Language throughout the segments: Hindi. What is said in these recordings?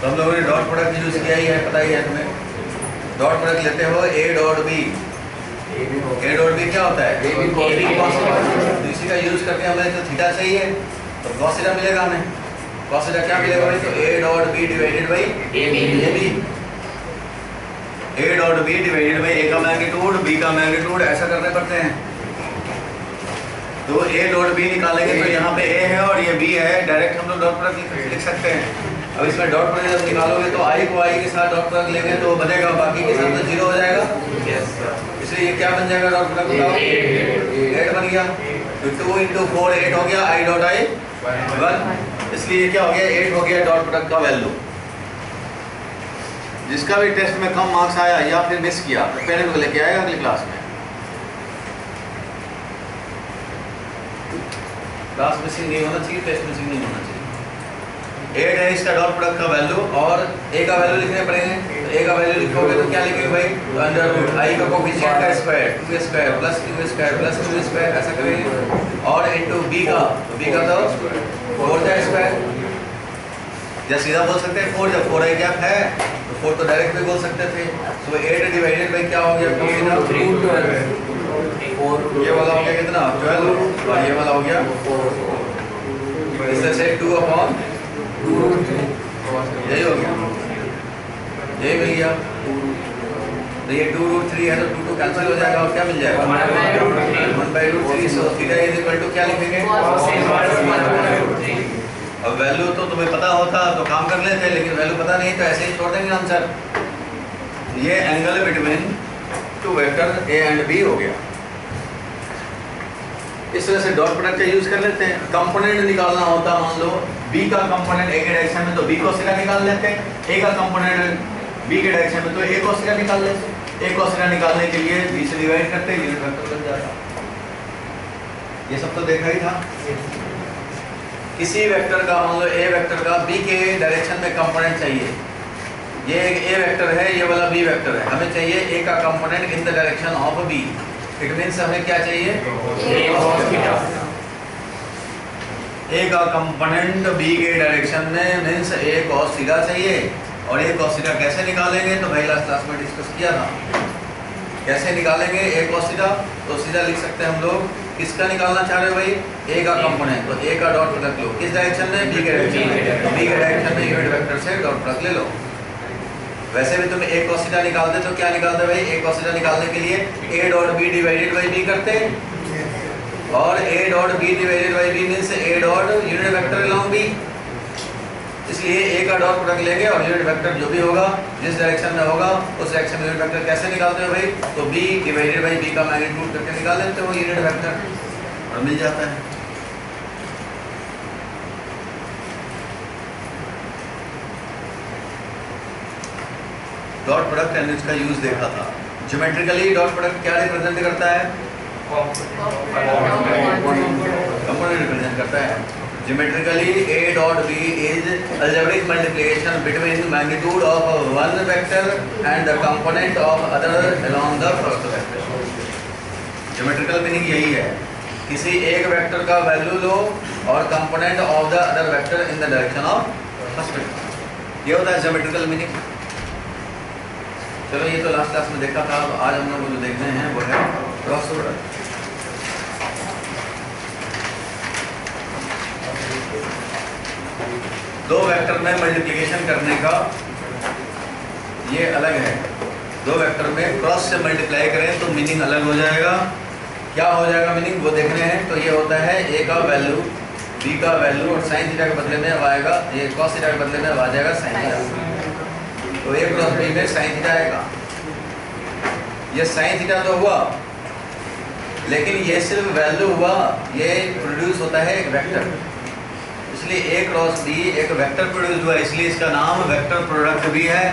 तो हम लोगों ने डॉट प्रोडक्ट यूज किया ही है, पता ही है तुम्हें। डॉट प्रोडक्ट लेते हो A dot B. A dot B क्या होता है? तो इसी का यूज करके हमें तो थीटा चाहिए, तो कॉस थीटा मिलेगा हमें। कॉस थीटा क्या मिलेगा भाई? तो A dot B divided by A B. A dot B divided by A का मैग्नीट्यूड, बी का मैग्नीट्यूड, ऐसा करने पड़ते हैं। तो ए डॉट बी निकालेंगे तो यहाँ पे ए है और ये बी है, डायरेक्ट हम लोग डॉट प्रोडक्ट लिख सकते हैं। अब इसमें डॉट प्रोडक्ट जब निकालोगे तो आई को आई के साथ डॉट प्रोडक्ट लेंगे तो बनेगा, बाकी के साथ तो जीरो हो जाएगा। इसलिए ये क्या बन जाएगा डॉट प्रोडक्ट का? 8 बन गया। तो 2 × 4 8 हो गया, आई डॉट आई 1। इसलिए क्या हो गया? 8 हो गया डॉट प्रोडक्ट का वैल्यू। जिसका भी टेस्ट में कम मार्क्स आया या फिर मिस किया तो पेरेंट को लेके आएगा अगली क्लास में। क्लास मिसिंग नहीं होना चाहिए, टेस्ट मिसिंग नहीं होना चाहिए। 8 है इसका डॉट प्रोडक्ट का वैल्यू और ए का वैल्यू लिखने पड़ेंगे। तो ए का वैल्यू लिखोगे तो क्या लिखेंगे भाई? तो अंडर रूट आई का कोफिशिएंट का square 2 square plus q square plus 2 square ऐसा करेंगे। और इनटू बी का, तो बी का तो 4 का स्क्वायर, या सीधा बोल सकते हैं 4, जब 4 आई गैप है तो 4 तो डायरेक्ट भी बोल सकते थे। सो 8 डिवाइडेड बाई क्या हो गया? 4। ये वाला हो गया कितना? 12 और ये वाला हो गया 4। इससे से 2/2 यही हो गया, यही मिल गया। तो ये 2√3 है तो 2 कैंसिल हो जाएगा और क्या मिल जाएगा? 1/√3। So theta is equal to क्या लिखेंगे? अब वैल्यू तो तुम्हें पता होता तो काम कर लेते, लेकिन वैल्यू पता नहीं तो ऐसे ही छोड़ देंगे आंसर। ये angle between 2 vector A and B हो गया। इस तरह से डॉट प्रोडक्ट का यूज कर लेते हैं। कंपोनेंट निकालना होता, मान लो बी का कंपोनेंट ए के डायरेक्शन में तो बी को सीधा निकाल लेते हैं, ए का कंपोनेंट बी के डायरेक्शन में तो ए को सीधा निकाल लेते हैं। ए को सीधा निकालने के लिए बी से डिवाइड करते हैं, यूनिट वेक्टर बन जाता। ये सब तो देखा ही था। किसी वेक्टर का, मान लो ए वेक्टर का बी के डायरेक्शन में कंपोनेंट चाहिए। ये एक ए वेक्टर है, ये वाला बी वेक्टर है, हमें चाहिए ए का component in the direction of B. It means हमें क्या चाहिए? ए का कंपोनेंट बी के डायरेक्शन में मीन्स ए cos थीटा चाहिए। और ए cos थीटा कैसे निकालेंगे? तो भाई लास्ट क्लास में डिस्कस किया था। कैसे निकालेंगे ए cos थीटा? तो सीधा लिख सकते हैं हम लोग। किसका निकालना चाह रहे हो भाई? ए का कंपोनेंट, तो ए का डॉट प्रोडक्ट लो। किस डायरेक्शन में? बी के डायरेक्शन में। तो बी के डायरेक्शन में यूनिट वेक्टर से डॉट प्रोडक्ट ले लो। वैसे भी तुम ए cos थीटा निकालते तो क्या निकालते भाई? ए cos थीटा निकालने के लिए A dot B divided by B करते, और A dot B divided by B means A dot unit vector along B. इसलिए ए का डॉट प्रोडक्ट लेंगे और यूनिट वेक्टर जो भी होगा, जिस डायरेक्शन में होगा उस डायरेक्शन में यूनिट वेक्टर कैसे निकालते हो भाई? तो बी डिवाइडेड बाई बी का मैग्नीट्यूड करके निकाल लेते हो यूनिट वेक्टर और मिल जाता है। डॉट प्रोडक्ट एंड इसका यूज देखा था। ज्योमेट्रिकली डॉट प्रोडक्ट क्या रिप्रेजेंट करता है? कंपोनेंट रिप्रेजेंट करता है। Geometrically A dot B is algebraic multiplication between magnitude of one vector and the component of other along the first vector. Geometrical meaning यही है, किसी एक वेक्टर का वैल्यू लो और component of the other vector in the direction of first vector. ये होता है ज्योमेट्रिकल मीनिंग। चलो ये तो लास्ट क्लास में देखा था। अब आज हम लोग जो देखने हैं वो है क्रॉस प्रोडक्ट। दो वेक्टर में मल्टीप्लिकेशन करने का ये अलग है। दो वेक्टर में क्रॉस से मल्टीप्लाई करें तो मीनिंग अलग हो जाएगा। क्या हो जाएगा मीनिंग वो देखने हैं। तो ये होता है ए का वैल्यू बी का वैल्यू और साइन थीटा के बदले में अब आएगा, ये कॉस थीटा के बदले में अब आ जाएगा साइन थीटा। तो ए क्रॉस बी में साइन थीटा आएगा। ये साइन थीटा तो हुआ, लेकिन ये सिर्फ वैल्यू हुआ, ये प्रोड्यूस होता है एक वेक्टर। इसलिए ए क्रॉस बी एक वेक्टर प्रोड्यूस हुआ, इसलिए इसका नाम वेक्टर प्रोडक्ट भी है।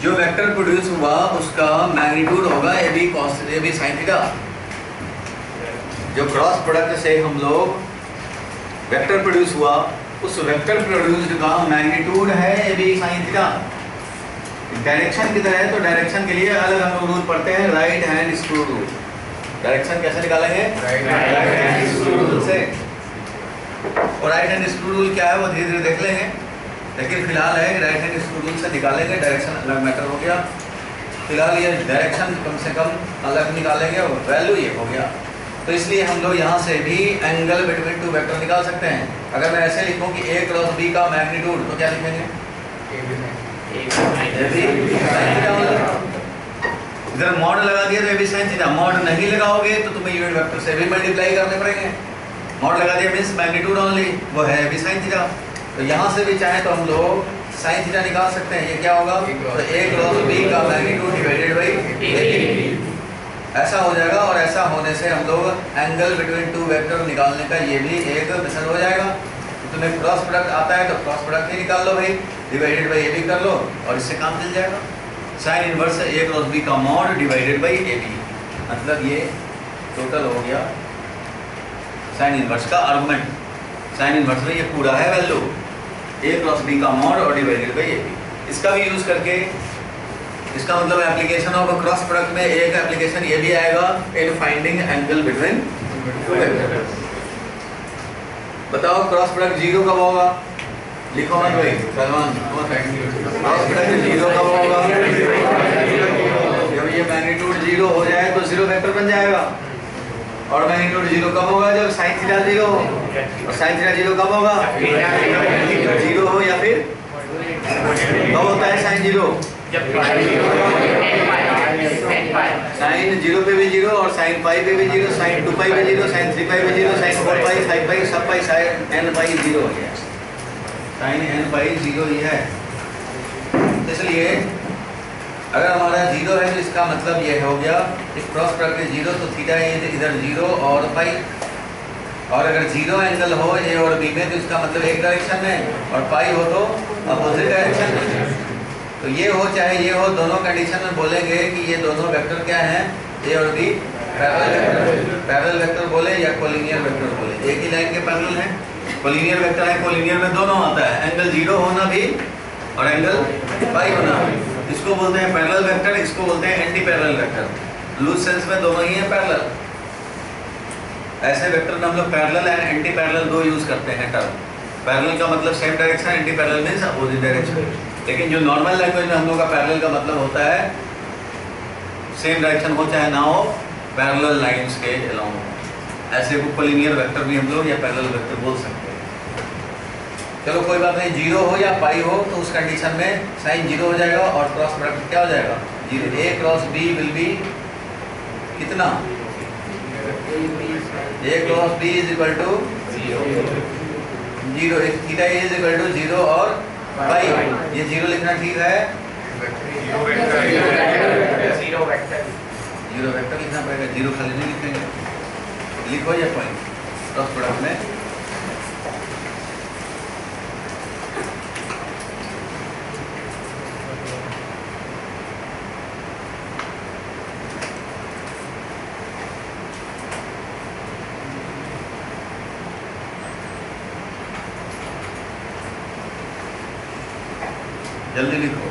जो वेक्टर प्रोड्यूस हुआ उसका मैग्नीट्यूड होगा A B cos A B sine theta. जो क्रॉस प्रोडक्ट से हम लोग वेक्टर प्रोड्यूस हुआ, उस वेक्टर प्रोड्यूस्ड का मैग्नीट्यूड है A B sine theta. Direction की तरह है तो डायरेक्शन के लिए अलग हम लोग रूल पढ़ते हैं, right hand screw rule. Direction कैसे निकालेंगे? राइट हैंड स्क्रू रूल से। और राइट हैंड स्क्रू रूल क्या है वो धीरे धीरे देख लेंगे। लेकिन फिलहाल है राइट हैंड स्क्रू रूल से निकालेंगे, डायरेक्शन अलग मैटर हो गया। फिलहाल ये डायरेक्शन कम से कम अलग निकालेंगे और वैल्यू ये हो गया। तो इसलिए हम लोग यहाँ से भी एंगल बिटवीन टू वेक्टर निकाल सकते हैं। अगर मैं ऐसे लिखूँ कि A क्रॉस B का मैग्नीट्यूड, तो क्या लिखेंगे? इधर मॉड लगा दिया तो AB sin थीटा, मॉड नहीं लगाओगे तो तुम्हें यूनिट वेक्टर से भी मल्टीप्लाई करने पड़ेंगे। मॉड लगा दिया मीन्स मैग्नीट्यूड ओनली, वो है AB sin थीटा। तो यहाँ से भी चाहे तो हम लोग sin थीटा निकाल सकते हैं। ये क्या होगा? तो A क्रॉस B का मैग्नीट्यूड डिवाइडेड बाई AB ऐसा हो जाएगा। और ऐसा होने से हम लोग एंगल बिटवीन टू वेक्टर निकालने का ये भी एक मेथड हो जाएगा। तो तुम्हें क्रॉस प्रोडक्ट आता है तो क्रॉस प्रोडक्ट ही निकाल लो भाई, डिवाइडेड बाई AB कर लो और इससे काम चल जाएगा। Sine inverse A cross B का मॉड डिवाइडेड बाई AB, मतलब ये टोटल हो गया साइन इनवर्स का आर्गुमेंट। साइन इनवर्स में ये पूरा है वैल्यू A क्रॉस B का मॉड और डिवाइडेड बाई AB। इसका भी यूज करके, इसका मतलब एप्लीकेशन ऑफ क्रॉस प्रोडक्ट में एक एप्लीकेशन ये भी आएगा in finding angle between two vectors. बताओ क्रॉस प्रोडक्ट जीरो कब होगा? लिखो मत भाई सलमान, क्रॉस प्रोडक्ट जीरो कब होगा? जब ये मैग्नीट्यूड जीरो हो जाए तो जीरो वेक्टर बन जाएगा। और मैग्नीट्यूड जीरो कब होगा? जब साइन थीटा जीरो हो। और साइन थीटा जीरो कब होगा? जीरो हो या फिर कब होता है साइन जीरो? साइन जीरो पे भी जीरो और साइन पाई पे भी जीरो, साइन 2 पाई पे जीरो, साइन 3 पाई पे जीरो, साइन 4 पाई, 5 पाई, सब पाई, साइन n पाई जीरो हो गया। साइन n पाई जीरो ही है। इसलिए अगर हमारा जीरो है तो इसका मतलब ये हो गया इस क्रॉस प्रोडक्ट में जीरो, तो थीटा इधर जीरो और पाई। और अगर जीरो एंगल हो A और B में तो इसका मतलब एक डायरेक्शन में, और पाई हो तो अपोजिट डायरेक्शन में। तो ये हो चाहे ये हो, दोनों कंडीशन में बोलेंगे कि ये दोनों वेक्टर क्या हैं? A और B parallel vector. Parallel vector बोले या कोलिनियर वेक्टर बोले, एक ही लाइन के पैरेलल हैं। कोलिनियर वेक्टर है, कोलिनियर में दोनों आता है, एंगल जीरो होना भी और एंगल पाई होना भी। इसको बोलते हैं पैरेलल वेक्टर, इसको बोलते हैं anti parallel vector. Loose sense में दोनों ही हैं पैरेलल। ऐसे वेक्टर में हम लोग पैरेलल एंड एंटी पैरेलल दो यूज करते हैं टर्म। पैरेलल का मतलब same direction, anti parallel means opposite direction. लेकिन जो नॉर्मल लैंग्वेज में हम लोग का पैरेलल का मतलब होता है सेम डायरेक्शन हो चाहे ना हो, पैरेलल लाइंस के अलोंग। ऐसे को कोलिनियर वेक्टर भी हम लोग या पैरेलल वेक्टर बोल सकते हैं। चलो कोई बात नहीं, जीरो हो या पाई हो तो उस कंडीशन में साइन जीरो हो जाएगा और क्रॉस प्रोडक्ट क्या हो जाएगा? Zero. A cross B will be कितना? A cross B is equal to zero, theta is equal to zero और पाई। ये जीरो लिखना ठीक है? जीरो वेक्टर लिखना पड़ेगा, जीरो खाली नहीं लिखेंगे। लिखो ये पॉइंट क्रॉस प्रोडक्ट में। जल्दी लिखो।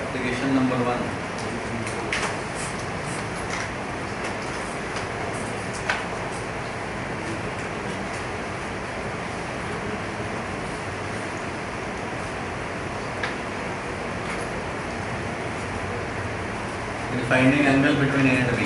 Application number 1, finding angle between A and B.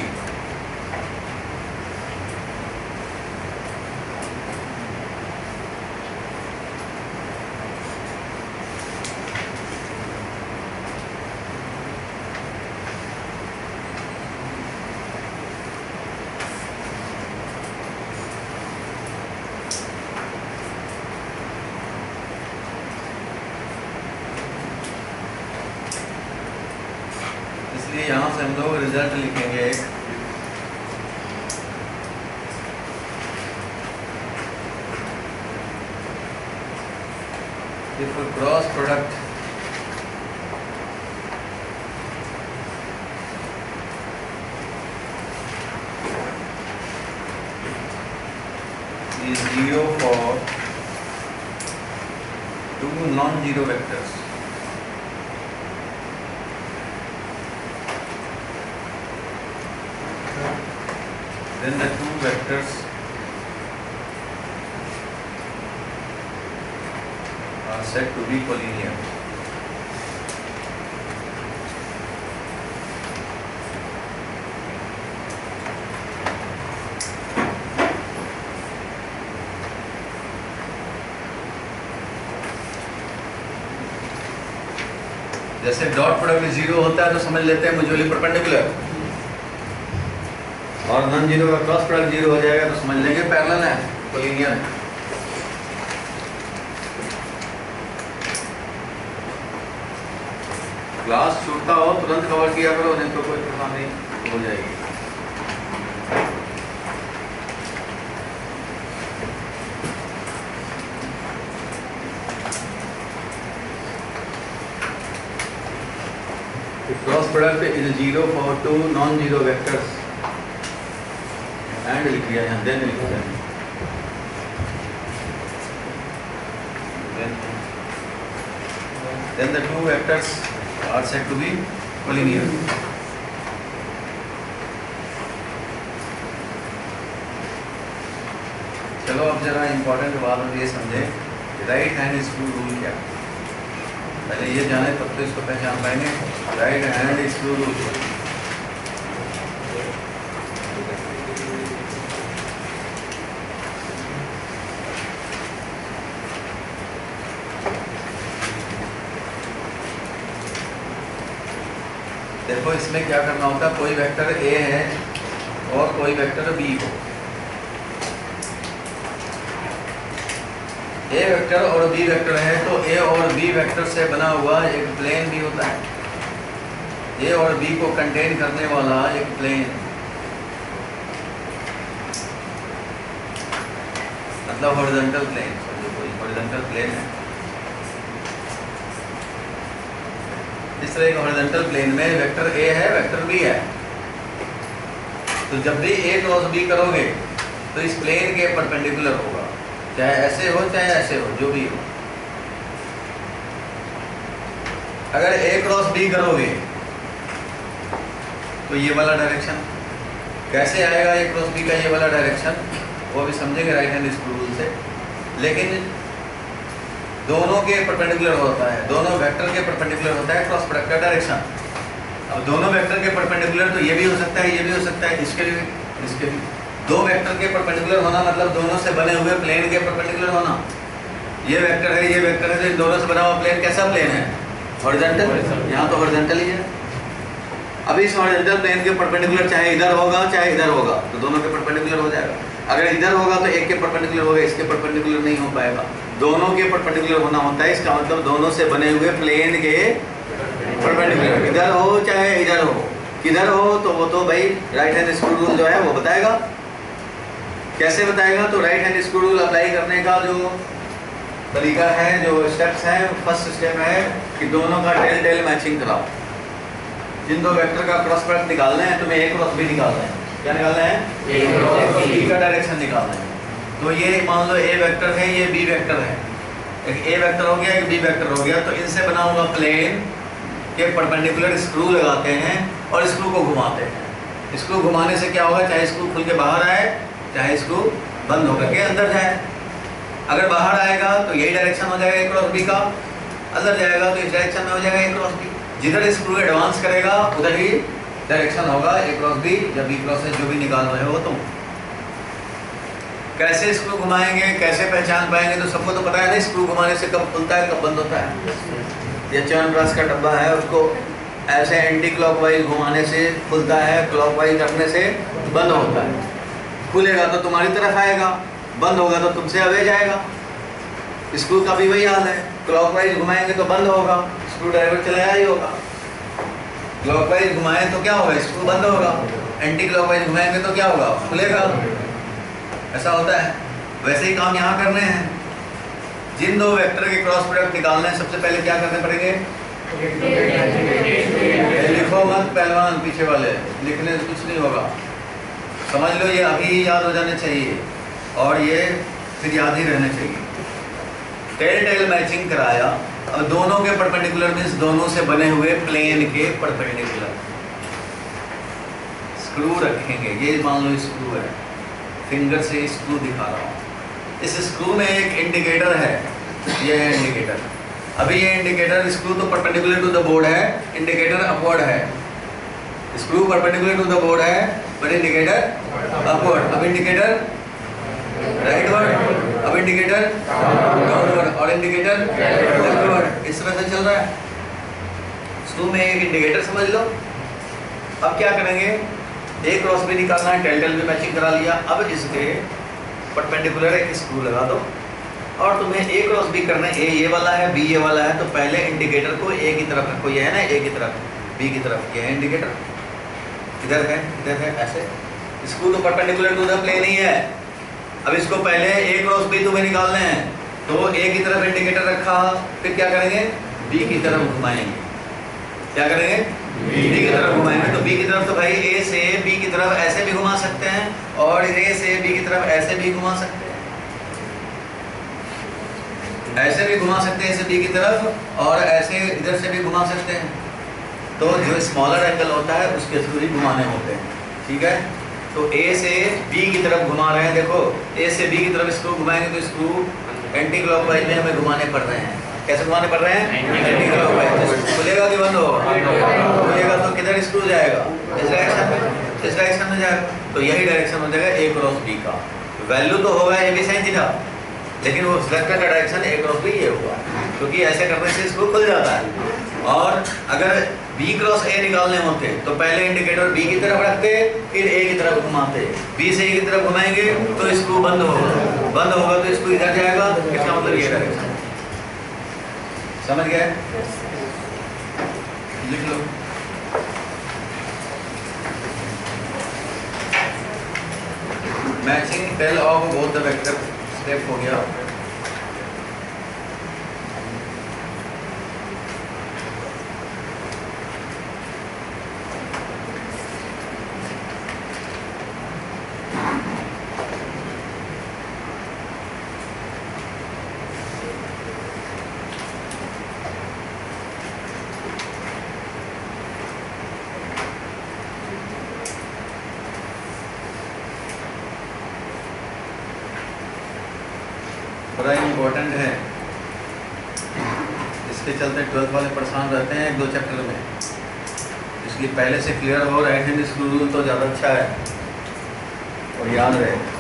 इसलिए यहाँ से हम लोग रिजल्ट लिखेंगे एक, if cross product is zero for two non-zero vectors, then the two vectors are said to be collinear. जैसे डॉट प्रोडक्ट 0 होता है तो समझ लेते हैं म्यूचुअली परपेंडिकुलर, और नॉन जीरो का क्रॉस प्रोडक्ट 0 हो जाएगा तो समझ लेंगे पैरेलल है, कोलिनियर है। क्लास छूटता हो तुरंत कवर किया करो, नहीं तो कोई परेशानी हो जाएगी। Cross product is 0 for two non zero vectors and लिख दिया यहाँ, देन लिख दिया, then the two vectors are said to be collinear. चलो अब जरा इम्पोर्टेंट बात हम ये समझे, राइट हैंड स्क्रू रूल क्या है। पहले ये जाने तब तो इसको पहचान पाएंगे। राइट हैंड स्क्रू रूल, देखो इसमें क्या करना होता है, कोई वेक्टर ए है और कोई वेक्टर बी हो। ए वेक्टर और बी वेक्टर है तो ए और बी वेक्टर से बना हुआ एक प्लेन भी होता है, ए और बी को कंटेन करने वाला एक प्लेन, मतलब हॉरिजॉन्टल प्लेन, समझो कोई हॉरिजॉन्टल प्लेन है। इस तरह का हॉरिजॉन्टल प्लेन में वेक्टर ए है, वेक्टर बी है, तो जब भी ए क्रॉस बी करोगे तो इस प्लेन के परपेंडिकुलर होगा, चाहे ऐसे हो चाहे ऐसे हो, जो भी हो। अगर ए क्रॉस बी करोगे तो ये वाला डायरेक्शन कैसे आएगा, ए क्रॉस बी का ये वाला डायरेक्शन, वो भी समझेंगे राइट हैंड स्क्रू रूल से। लेकिन दोनों के परपेंडिकुलर होता है, दोनों वेक्टर के परपेंडिकुलर होता है क्रॉस प्रोडक्ट का डायरेक्शन। अब दोनों वेक्टर के परपेंडिकुलर तो ये भी हो सकता है, ये भी हो सकता है, इसके लिए इसके भी। दो वेक्टर के परपेंडिकुलर होना मतलब दोनों से बने हुए प्लेन के परपेंडिकुलर होना। ये वेक्टर है, ये वेक्टर है, तो इन दोनों से बना हुआ प्लेन कैसा प्लेन है, हॉरिजॉन्टल। यहाँ तो हॉरिजॉन्टल ही है। अब इस हॉरिजॉन्टल प्लेन के परपेंडिकुलर चाहे इधर होगा चाहे इधर होगा, तो दोनों के परपेंडिकुलर हो जाएगा। अगर इधर होगा तो एक के परपेंडिकुलर होगा, इसके परपेंडिकुलर नहीं हो पाएगा, दोनों के परपेंडिकुलर होना होता है। इसका मतलब दोनों से बने हुए प्लेन के परपेंडिकुलर, इधर हो चाहे इधर हो, किधर हो तो वो तो भाई राइट हैंड स्क्रू रूल जो है वो बताएगा। कैसे बताएगा, तो right hand screw rule apply करने का जो तरीका है, जो स्टेप्स हैं, फर्स्ट स्टेप है कि दोनों का टेल टेल मैचिंग कराओ। जिन दो वेक्टर का क्रॉस प्रोडक्ट निकालना है तुम्हें, ए क्रॉस बी निकालना है। क्या निकालना है, ए क्रॉस बी का डायरेक्शन निकालना है। तो ये मान लो ए वेक्टर है, ये बी वेक्टर है, एक ए वेक्टर हो गया एक बी वेक्टर हो गया, तो इनसे बना हुआ प्लेन के परपेंडिकुलर स्क्रू लगाते हैं और स्क्रू को घुमाते हैं। स्क्रू घुमाने से क्या होगा, चाहे स्क्रू खुल के बाहर आए चाहे स्क्रू बंद होकर के अंदर जाए। अगर बाहर आएगा तो यही डायरेक्शन हो जाएगा ए क्रॉस बी का, अंदर जाएगा तो इस डायरेक्शन में हो जाएगा ए क्रॉस बी। जिधर स्क्रू एडवांस करेगा उधर ही डायरेक्शन होगा ए क्रॉस बी, जब बी क्रॉस से जो भी निकाल रहे हो तुम। कैसे स्क्रू घुमाएंगे, कैसे पहचान पाएंगे, तो सबको तो पता है ना स्क्रू घुमाने से कब खुलता है कब बंद होता है। ये च्यवनप्राश का डब्बा है, उसको ऐसे एंटी क्लॉकवाइज घुमाने से खुलता है, क्लॉकवाइज करने से बंद होता है। खुलेगा तो तुम्हारी तरफ आएगा, बंद होगा तो तुमसे अवे जाएगा। स्क्रू का भी वही हाल है, क्लॉकवाइज घुमाएंगे तो बंद होगा, स्क्रू ड्राइवर चलाया ही होगा। क्लॉकवाइज घुमाएं तो क्या होगा, स्क्रू बंद होगा। एंटी क्लॉकवाइज घुमाएंगे तो क्या होगा, खुलेगा। ऐसा होता है। वैसे ही काम यहाँ करने हैं। जिन दो वेक्टर के क्रॉस प्रोडक्ट निकालना है, सबसे पहले क्या करने पड़ेंगे, लिखो मत पहलवान, पीछे वाले लिखने से कुछ नहीं होगा। समझ लो, ये अभी याद हो जाने चाहिए और ये फिर याद ही रहने चाहिए। टेल टेल मैचिंग कराया, अब दोनों के परपेंडिकुलर मीन्स दोनों से बने हुए प्लेन के परपेंडिकुलर। स्क्रू रखेंगे। ये मान लो स्क्रू है, फिंगर से स्क्रू दिखा रहा हूँ। इस स्क्रू में एक इंडिकेटर है, ये है इंडिकेटर। अभी ये इंडिकेटर, स्क्रू तो परपेंडिकुलर टू द बोर्ड है, इंडिकेटर अपवर्ड है। Screw perpendicular to the board है पर इंडिकेटर अपवर्ड। अब इंडिकेटर राइटवर्ड, अब इंडिकेटर डाउनवर्ड और इंडिकेटर लेफ्टवर्ड। इस तरह से चल रहा है। स्क्रू में एक इंडिकेटर समझ लो। अब क्या करेंगे, ए क्रॉस बी निकालना है, टेल भी मैचिंग करा लिया। अब इसके परपेंडिकुलर एक स्क्रू लगा दो और तुम्हें ए क्रॉस बी करना है। ए ये वाला है, बी ये वाला है, तो पहले इंडिकेटर को ए की तरफ रखो। ये है ना ए की तरफ, बी की तरफ, ये है इंडिकेटर। इधर है ऐसे। स्क्रू तो परपेंडिकुलर टू द प्लेन ही है। अब इसको पहले ए क्रॉस बी तुम्हें निकालने हैं, तो ए की तरफ इंडिकेटर रखा, फिर क्या करेंगे, बी की तरफ घुमाएंगे। क्या करेंगे, बी की तरफ घुमाएंगे। तो बी की तरफ तो भाई ए से बी की तरफ ऐसे भी घुमा सकते हैं और ए से बी की तरफ ऐसे भी घुमा सकते हैं, ऐसे भी घुमा सकते हैं, ऐसे बी की तरफ, और ऐसे इधर से भी घुमा सकते हैं। तो जो स्मॉलर एंगल होता है उसके थ्रू ही घुमाने होते हैं। ठीक है, तो ए से बी की तरफ घुमा रहे हैं। देखो ए से बी की तरफ स्क्रू घुमाएंगे तो स्क्रू एंटी क्लॉकवाइज में हमें घुमाने पड़ रहे हैं। कैसे घुमाने पड़ रहे हैं, एंटी क्लॉकवाइज। खुलेगा कि बंद होगा, खुलेगा तो किधर स्क्रू जाएगा, इस डायरेक्शन में, इस डायरेक्शन में जाएगा। तो यही डायरेक्शन हो जाएगा ए क्रॉस बी का। वैल्यू तो होगा ए बी साइन थीटा, लेकिन वो वेक्टर का डायरेक्शन ए क्रॉस बी ये होगा, क्योंकि ऐसे करने से स्क्रू खुल जाता है। और अगर बी क्रॉस ए निकालने होते तो पहले इंडिकेटर बी की तरफ रखते, फिर ए की तरफ घुमाते। बी से ए की तरफ घुमाएंगे तो स्क्रू बंद होगा, बंद होगा तो स्क्रू इधर जाएगा। इसका मतलब ये डायरेक्शन। समझ गए, लिख लो। Matching tail of both the vector step हो गया। बड़ा इम्पोर्टेंट है, इसके चलते 12th वाले परेशान रहते हैं 1-2 चैप्टर में, इसलिए पहले से क्लियर हो। राइट हैंड स्क्रू रूल तो ज़्यादा अच्छा है और याद रहे।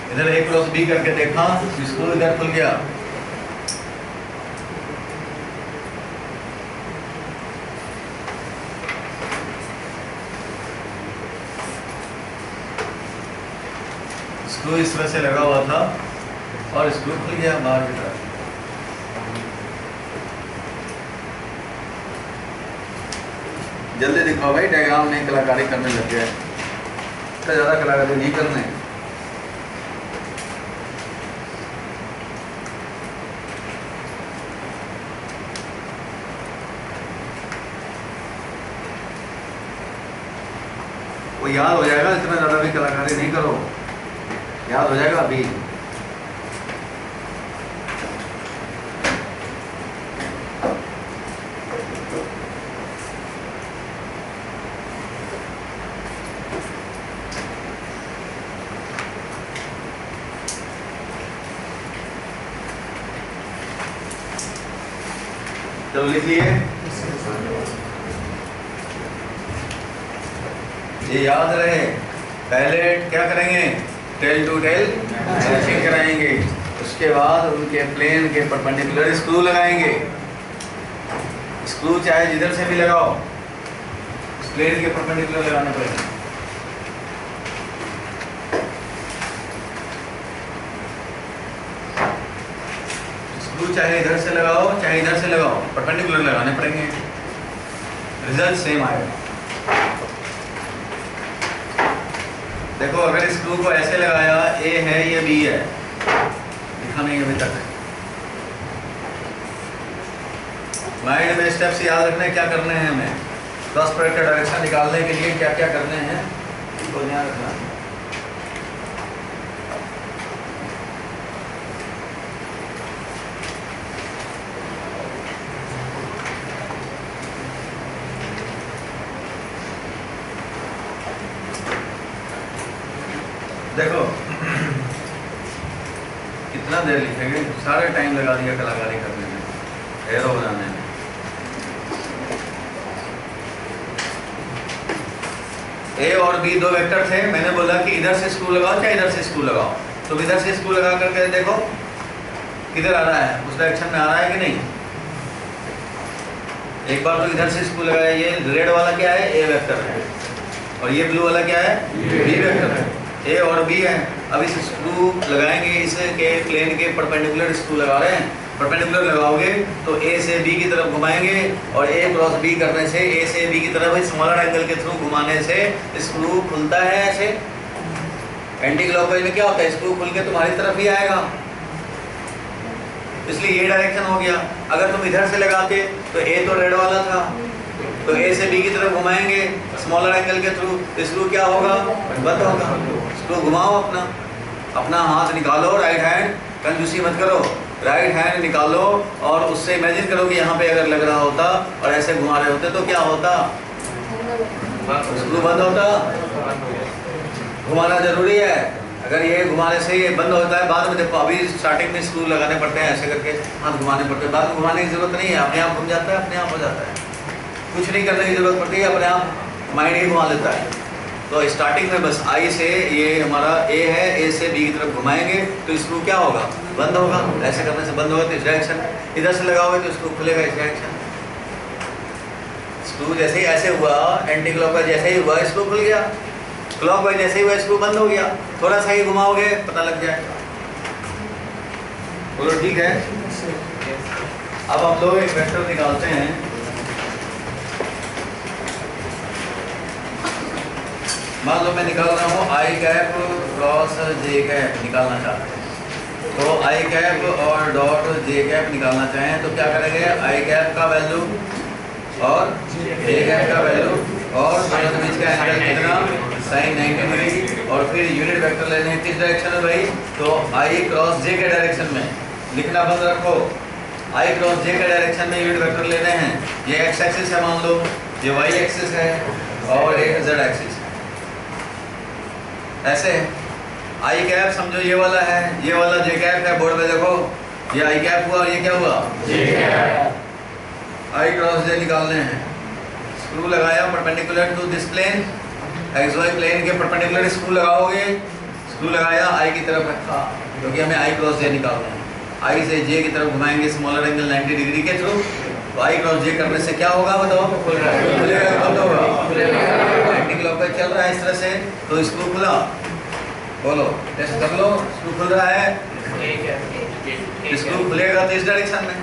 इधर ए क्रॉस बी करके देखा, स्क्रू इधर खुल गया। स्क्रू इस तरह से लगा हुआ था और स्क्रू खुल गया बाहर की तरफ। जल्दी दिखाओ भाई, डायग्राम में कलाकारी करने लग गया है, तो ज़्यादा कलाकारी नहीं करने। वो याद हो जाएगा, इतना ज़्यादा भी कलाकारी नहीं करो, याद हो जाएगा अभी। चलो लिख लिए। ये याद रहे, पहले क्या करेंगे, टेल टू टेल मैचिंग कराएंगे, उसके बाद उनके प्लेन के परपेंडिकुलर स्क्रू लगाएंगे। स्क्रू चाहे जिधर से भी लगाओ, प्लेन के परपेंडिकुलर लगाने पड़ेंगे। स्क्रू चाहे इधर से लगाओ चाहे इधर से लगाओ, परपेंडिकुलर लगाने पड़ेंगे, रिजल्ट सेम आएगा। देखो अगर स्क्रू को ऐसे लगाया, ए है ये बी है, लिखा नहीं अभी तक। माइंड में स्टेप्स याद रखने क्या करने हैं हमें, क्रॉस प्रोडक्ट का डायरेक्शन निकालने के लिए क्या क्या करने हैं इसको ध्यान रखना। देखो कितना देर लिखेंगे, सारे टाइम लगा दिया कलाकारी करने में, एरो बनाने में। ए और बी दो वेक्टर थे, मैंने बोला कि इधर से स्क्रू लगाओ चाहे इधर से स्क्रू लगाओ, तो इधर से स्क्रू लगा करके देखो किधर आ रहा है, उस डायरेक्शन में आ रहा है कि नहीं। एक बार तो इधर से स्क्रू लगाया, ये रेड वाला क्या है, ए वेक्टर है, और ये ब्लू वाला क्या है, बी वेक्टर है। ए और बी है, अब इस स्क्रू लगाएंगे, इसके प्लेन के परपेंडिकुलर स्क्रू लगा रहे हैं। परपेंडिकुलर लगाओगे तो ए से बी की तरफ घुमाएंगे, और ए क्रॉस बी करने से ए से बी की तरफ स्मॉलर एंगल के थ्रू घुमाने से स्क्रू खुलता है ऐसे। एंटी क्लॉकवाइज में क्या होता है, स्क्रू खुल के तुम्हारी तरफ ही आएगा, इसलिए ये डायरेक्शन हो गया। अगर तुम इधर से लगाते तो ए तो रेड वाला था, तो ए से बी की तरफ घुमाएंगे स्मॉलर एंगल के थ्रू, स्क्रू क्या होगा, बंद होगा। स्क्रू घुमाओ, अपना हाथ निकालो, राइट हैंड, कंजूसी मत करो, राइट हैंड निकालो और उससे इमेजिन करो कि यहाँ पे अगर लग रहा होता और ऐसे घुमा रहे होते तो क्या होता, स्क्रू बंद होता। घुमाना जरूरी है, अगर ये घुमाने से ये बंद होता है, बाद में देखो अभी स्टार्टिंग में स्क्रू लगाने पड़ते हैं ऐसे करके, हाथ घुमाने पड़ते हैं, बाद में घुमाने की जरूरत नहीं है, अपने आप घूम जाता है, अपने आप हो जाता है, कुछ नहीं करने की जरूरत पड़ती है, अपने आप माइंड ही घुमा लेता है। तो स्टार्टिंग में बस आई से, ये हमारा ए है, ए से बी की तरफ घुमाएंगे तो स्क्रू क्या होगा, बंद होगा। ऐसे करने से बंद होगा, तो इस डायरेक्शन, इधर से लगाओगे तो स्क्रू खुलेगा इस डायरेक्शन। स्क्रू जैसे ही ऐसे हुआ, एंटी क्लॉकवाइज जैसे ही हुआ स्क्रू खुल गया, क्लॉकवाइज जैसे ही हुआ स्क्रू बंद हो गया। थोड़ा सा ही घुमाओगे पता लग जाएगा। बोलो ठीक है। अब हम लोग एक वेक्टर निकालते हैं, मान लो मैं निकाल रहा हूँ आई कैप क्रॉस जे कैप निकालना चाहते हैं, तो आई कैप और डॉट जे कैप निकालना चाहें तो क्या करेंगे, आई कैप का वैल्यू और जे कैप का वैल्यू और दोनों के बीच का एंगल कितना, sin 90 डिग्री, और फिर यूनिट वेक्टर लेने हैं किस डायरेक्शन में भाई, तो आई क्रॉस जे के डायरेक्शन में। लिखना बंद रखो, आई क्रॉस जे के डायरेक्शन में यूनिट वेक्टर लेने हैं। ये एक्स एक्सिस है, मान लो ये वाई एक्सिस है और एक जेड एक्सिस है। ऐसे आई कैप समझो ये वाला है, ये वाला जे कैप है, बोर्ड में देखो ये आई कैप हुआ और ये क्या हुआ, जे कैप। आई क्रॉस जे निकालने हैं, स्क्रू लगाया perpendicular to this plane, X Y plane के परपेंडिकुलर स्क्रू लगाओगे, स्क्रू लगाया आई की तरफ रखा क्योंकि हमें आई क्रॉस जे निकालना है। आई से जे की तरफ घुमाएंगे स्मॉलर एंगल 90 डिग्री के थ्रू, तो आई क्रॉस जे करने से क्या होगा बताओ, खुलेगा, बंद होगा। एंटी क्लॉकवाइज चल रहा है इस तरह से, तो स्क्रू खुला, बोलो टेस्ट कर लो, स्क्रू खुल रहा है, स्क्रू खुलेगा तो इस डायरेक्शन में,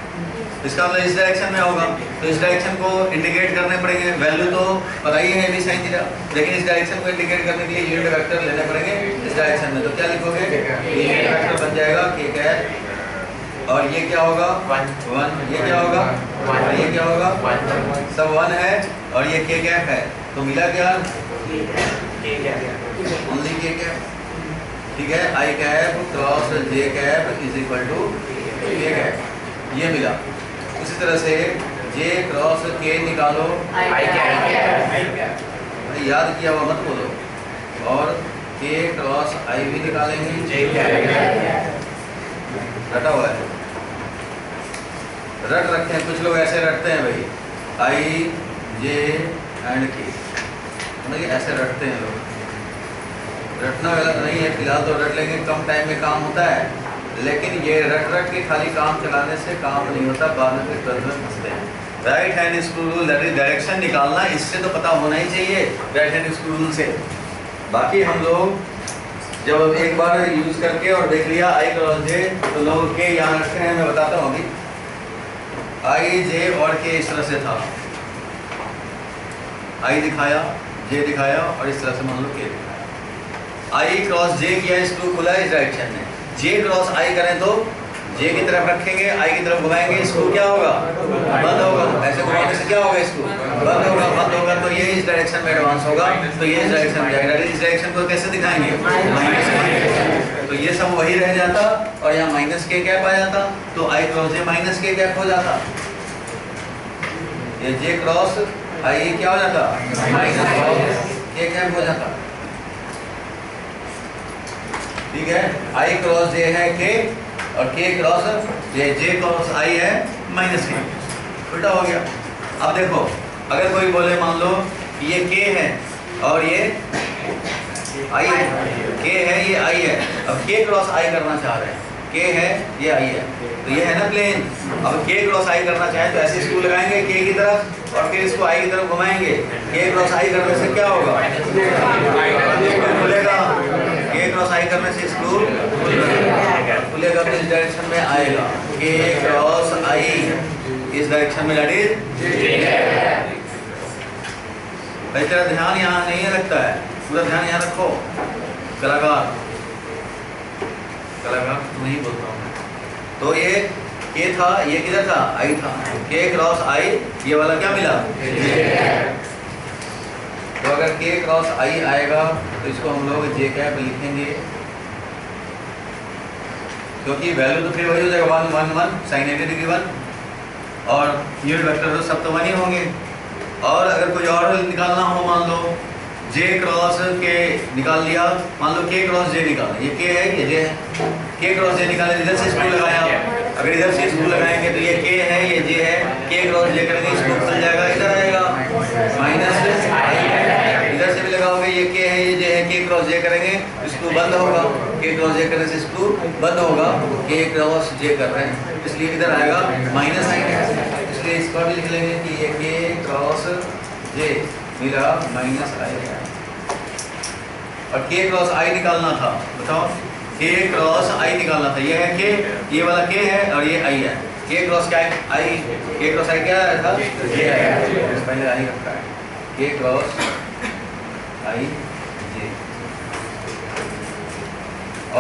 इसका मतलब इस डायरेक्शन में होगा, तो इस डायरेक्शन को इंडिकेट करने पड़ेंगे। वैल्यू तो पता ही है भी साइन थीटा, लेकिन इस डायरेक्शन को इंडिकेट करने के लिए यूनिट वेक्टर लेने पड़ेंगे इस डायरेक्शन में। तो क्या लिखोगे, यूनिट वेक्टर बन जाएगा के कैप, और ये क्या होगा 1, ये क्या होगा 1, ये क्या होगा 1, सब 1 है, और ये के कैप है, तो मिला क्या, ओनली के कैप। ठीक है, I cap cross J cap is equal to K cap, ये मिला। इसी तरह से जे क्रॉस के निकालो, आई कैप, याद किया हुआ मत बोलो, और के क्रॉस आई भी निकालेंगे, जे कैप रटा हुआ है। रट रखे हैं, कुछ लोग ऐसे रटते हैं भाई, आई जे एंड के, मतलब ऐसे रटते हैं लोग। रटना गलत नहीं है, फिलहाल तो रट लेंगे, कम टाइम में काम होता है, लेकिन ये रट रट के खाली काम चलाने से काम नहीं होता, बाद में फिर तुरंत फंसते हैं। Right hand screw rule, direction निकालना इससे तो पता होना ही चाहिए, राइट हैंड स्क्रू रूल से। बाकी हम लोग जब एक बार यूज करके और देख लिया आई क्रॉस जे, तो लोग के यहाँ रखते हैं, मैं बताता हूँ अभी। आई जे और के इस तरह से था, आई दिखाया, जे दिखाया, और इस तरह से मान लो के दिखाया। आई क्रॉस जे किया, स्क्रू खुला इस डायरेक्शन में, जे क्रॉस आई करें तो जे की तरफ रखेंगे, आई की तरफ घुमाएंगे, स्क्रू क्या होगा? बंद होगा। ऐसे घुमाने से क्या होगा? स्क्रू बंद होगा। बंद होगा तो ये इस डायरेक्शन में एडवांस होगा, तो ये इस डायरेक्शन में जाएगा। इस डायरेक्शन को कैसे दिखाएंगे? माइनस। तो ये सब वही रह जाता, और यहाँ माइनस के कैप आ जाता, तो आई क्रॉस जे माइनस के कैप हो जाता। ये जे क्रॉस आई क्या हो जाता? माइनस के कैप हो जाता। ठीक है, आई क्रॉस जे है के, और के क्रॉस जे क्रॉस आई है माइनस के, उल्टा हो गया। अब देखो, अगर कोई बोले मान लो ये के है और ये आई है, के है ये आई है, अब के क्रॉस आई करना चाह रहे हैं, के है ये आई है, तो ये है ना प्लेन। अब के क्रॉस आई करना चाहे तो ऐसे स्क्रू लगाएंगे के की तरफ, और फिर इसको आई की तरफ घुमाएंगे, के क्रॉस आई करने से क्या होगा? खुलेगा। के क्रॉस आई करने से स्क्रू खुलेगा, तो इस डायरेक्शन में आएगा, के क्रॉस आई इस डायरेक्शन में, दैट इज। भाई तेरा ध्यान यहाँ नहीं है लगता है, पूरा ध्यान यहाँ रखो। कलाकार तुम नहीं बोलता हूँ। तो ये के था, ये किधर था? आई था, के क्रॉस आई, ये वाला क्या मिला? तो अगर के क्रॉस आई आएगा तो इसको हम लोग जे कैप लिखेंगे, क्योंकि वैल्यू तो फिर वही हो जाएगा 1 1 1 sin 80 डिग्री 1, और यूनिट वेक्टर तो सब तो 1 ही होंगे। और अगर कोई और निकालना हो, मान लो जे क्रॉस के निकाल लिया, मान लो के क्रॉस जे निकाला, ये के है ये जे है, के क्रॉस जे निकाले, इधर से स्क्रू लगाया, अगर इधर से स्क्रू लगाएंगे तो ये के है ये जे है, के क्रॉस जे करेंगे स्क्रू खुल जाएगा, इधर आएगा माइनस, इधर से भी लगाओगे ये के है ये जे है, के क्रॉस जे करेंगे स्क्रू बंद होगा, के क्रॉस जे करने से स्क्रू बंद होगा, के क्रॉस जे कर रहे हैं इसलिए इधर आएगा माइनस आएगा, इसलिए इसका भी लिख लेंगे कि ये के क्रॉस जे मिला माइनस आएगा। और के क्रॉस आई निकालना था, बताओ के क्रॉस आई निकालना था, ये है के, ये वाला के है और ये आई है, के क्रॉस क्या है? आई, के क्रॉस आई क्या आया था? ये आया, पहले आई रखा है, के क्रॉस आई जे,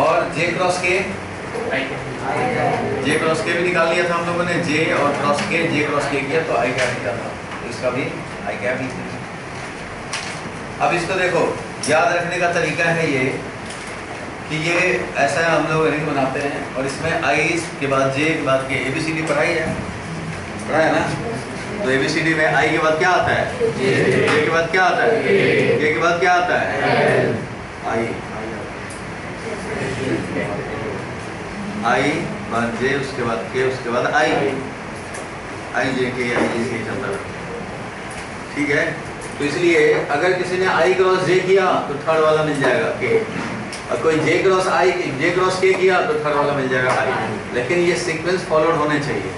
और जे क्रॉस के, जे क्रॉस के भी निकाल लिया था हम लोगों ने, जे और क्रॉस के, जे क्रॉस के किया तो आई क्या निकला था, तो इसका भी आई क्या भी। अब इसको देखो, याद रखने का तरीका है ये कि ये ऐसा हम लोग रिंग बनाते हैं, और इसमें आई के बाद जे के बाद के, ABCD पढ़ाई है, पढ़ा है ना? तो ABCD में आई के बाद क्या आता है? जे के बाद क्या आता है? के बाद क्या आता है? आई, आई बाद जे, उसके बाद के, उसके बाद आई, आई जे के चलता है। ठीक है, तो इसलिए अगर किसी ने आई क्रॉस जे किया तो थर्ड वाला मिल जाएगा के, और कोई जे क्रॉस के किया तो थर्ड वाला मिल जाएगा आई, लेकिन ये सीक्वेंस फॉलोड होने चाहिए,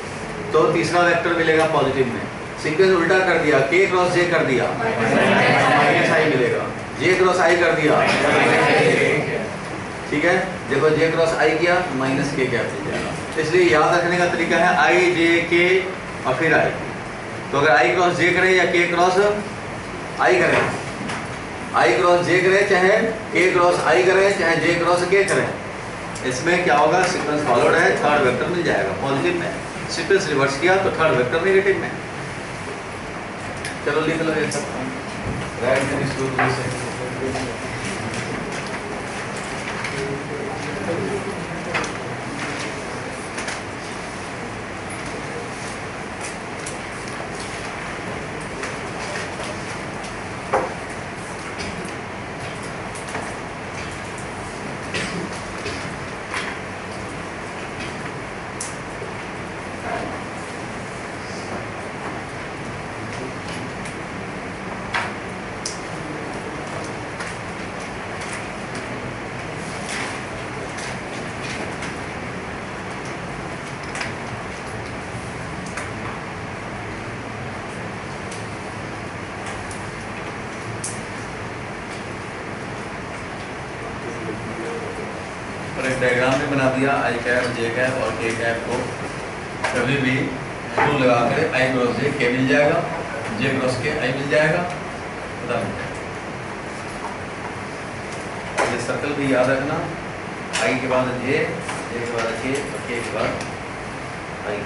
तो तीसरा वेक्टर मिलेगा पॉजिटिव में। सीक्वेंस उल्टा कर दिया, के क्रॉस जे कर दिया माइनस आई मिलेगा, जे क्रॉस आई कर दिया, ठीक है, देखो जे क्रॉस आई किया माइनस के क्या मिल जाएगा। इसलिए याद रखने का तरीका है आई जे के और फिर आई। तो अगर आई क्रॉस जे करें या के क्रॉस आई करें, आई क्रॉस जे करें चाहे के क्रॉस आई करें चाहे जे क्रॉस के करें, इसमें क्या होगा? सीक्वेंस फॉलोड है, थर्ड वेक्टर मिल जाएगा पॉजिटिव में। सीक्वेंस रिवर्स किया तो थर्ड वेक्टर नेगेटिव में। चलो लिख लो ये सब, राइट हैंड स्क्रू रूल से। एक डायग्राम भी बना दिया आई कैप जे कैप और के कैप को कभी भी स्क्रू लगा कर आई क्रॉस जे के मिल जाएगा, जे क्रॉस के आई मिल जाएगा, पता मिल जाएगा। ये सर्कल भी याद रखना, आई के बाद जे के बाद के और के बाद I.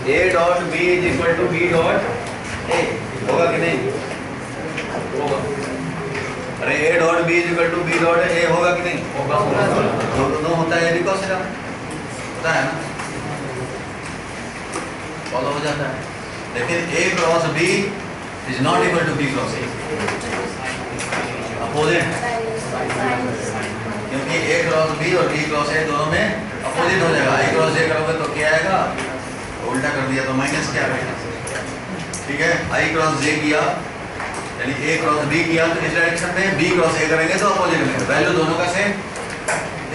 A dot B is equal to B dot A होगा कि नहीं? होगा। अरे A dot B is equal to B dot A होगा कि नहीं? होगा। दोनों होता है बिकॉज का होता है ना, फॉलो हो जाता है। लेकिन A cross B is not equal to B cross A, opposite है, क्योंकि A क्रॉस B और B क्रॉस A दोनों में अपोजिट हो जाएगा। I क्रॉस A करोगे तो क्या आएगा, उल्टा कर दिया तो माइनस क्या आएगा, ठीक है। I क्रॉस J किया यानी A क्रॉस B किया तो इस डायरेक्शन में, B क्रॉस A करेंगे तो अपोजिट में, वैल्यू दोनों का सेम,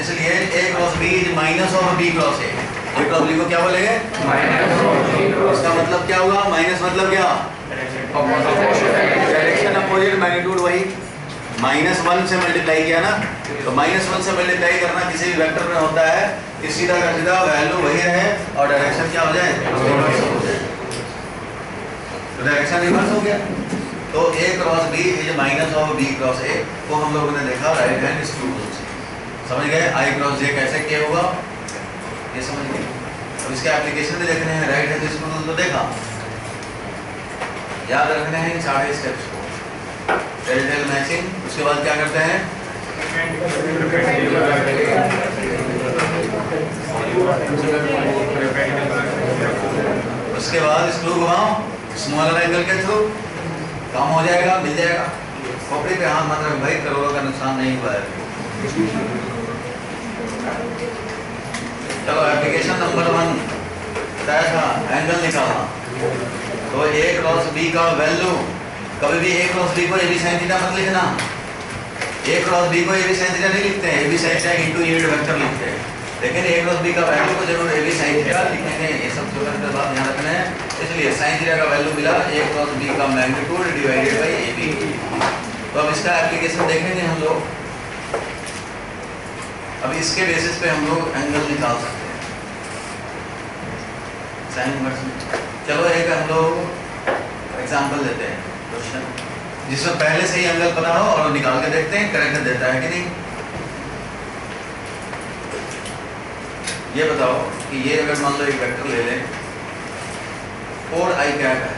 इसलिए A cross B is minus of B cross A। A cross B को क्या बोलेंगे, माइनस ऑफ B क्रॉस। इसका मतलब क्या हुआ, माइनस मतलब क्या, डायरेक्शन अपोजिट, मैग्नीट्यूड वही। -1 से मल्टीप्लाई किया ना, तो -1 से मल्टीप्लाई करना किसी भी वेक्टर में होता है कि सीधा का सीधा वैल्यू वही रहे और डायरेक्शन क्या हो जाए, तो डायरेक्शन रिवर्स हो गया। तो A cross B is minus of B cross A को हम लोगों ने देखा राइट हैंड स्क्रू रूल से, समझ गए। I क्रॉस J कैसे क्या होगा ये समझ गए। अब इसके एप्लीकेशन में देखने हैं, राइट हैंड स्क्रू रूल तो देखा, याद रखने हैं इन सारे स्टेप्स को, टेल मैचिंग। उसके बाद क्या करते हैं, उसके बाद स्क्रू घुमाओ स्मॉलर एंगल के थ्रू, काम हो जाएगा, मिल जाएगा। खोपड़ी पे हाथ मत रख भाई, करोड़ों का नुकसान नहीं हुआ है। चलो एप्लीकेशन नंबर 1 क्या था, एंगल निकालना। तो A क्रॉस B का वैल्यू, कभी भी A क्रॉस B को AB sin थीटा मत लिखना, A क्रॉस B को AB sin थीटा नहीं लिखते हैं, AB sin theta into unit vector लिखते हैं। लेकिन A क्रॉस B का वैल्यू को जरूर AB sin थीटा लिखेंगे, ये सब छोटा छोटा बात ध्यान रखना है। इसलिए sin थीटा का वैल्यू मिला A क्रॉस B का मैग्नीट्यूड डिवाइडेड बाय AB। तो अब इसका एप्लीकेशन देखेंगे हम लोग। अब इसके बेसिस पे हम लोग एंगल निकाल सकते हैं साइन इनवर्स। चलो एक हम लोग एग्जांपल लेते हैं, क्वेश्चन जिसमें पहले से ही एंगल पता हो और निकाल के देखते हैं करेक्ट देता है कि नहीं। ये बताओ कि ये अगर मान लो एक वेक्टर ले लें 4i कैप है,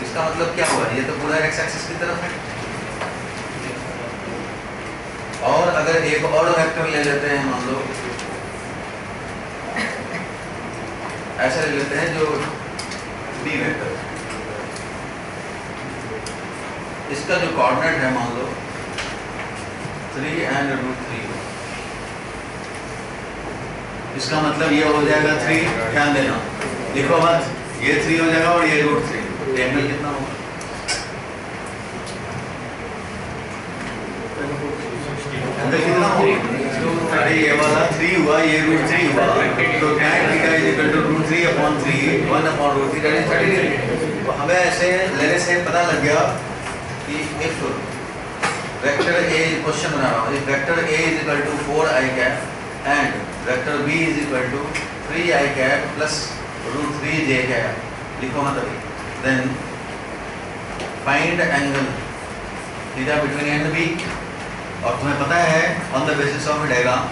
इसका मतलब क्या हुआ, ये तो पूरा एक्स एक्सिस की तरफ है। और अगर एक और वेक्टर ले लेते हैं, मान लो ऐसा ले लेते हैं जो b वेक्टर, इसका जो कोऑर्डिनेट है मान लो 3 and √3, इसका मतलब ये हो जाएगा 3, ध्यान देना लिखो मत, ये 3 हो जाएगा और ये √3, एंगल कितना होगा, एंगल कितना होगा, अरे ये वाला 3 हुआ, ये √3 हुआ, तो tan theta is equal to √3/3 1/√3 that is 30 degree. तो हमें ऐसे लेने से पता लग गया कि इफ वेक्टर ए क्वेश्चन बना रहा हूँ, if vector A is equal to 4i cap and vector B is equal to 3i cap plus √3j cap, लिखो मतलब then find angle theta between A and B. और तुम्हें पता है on the basis of diagram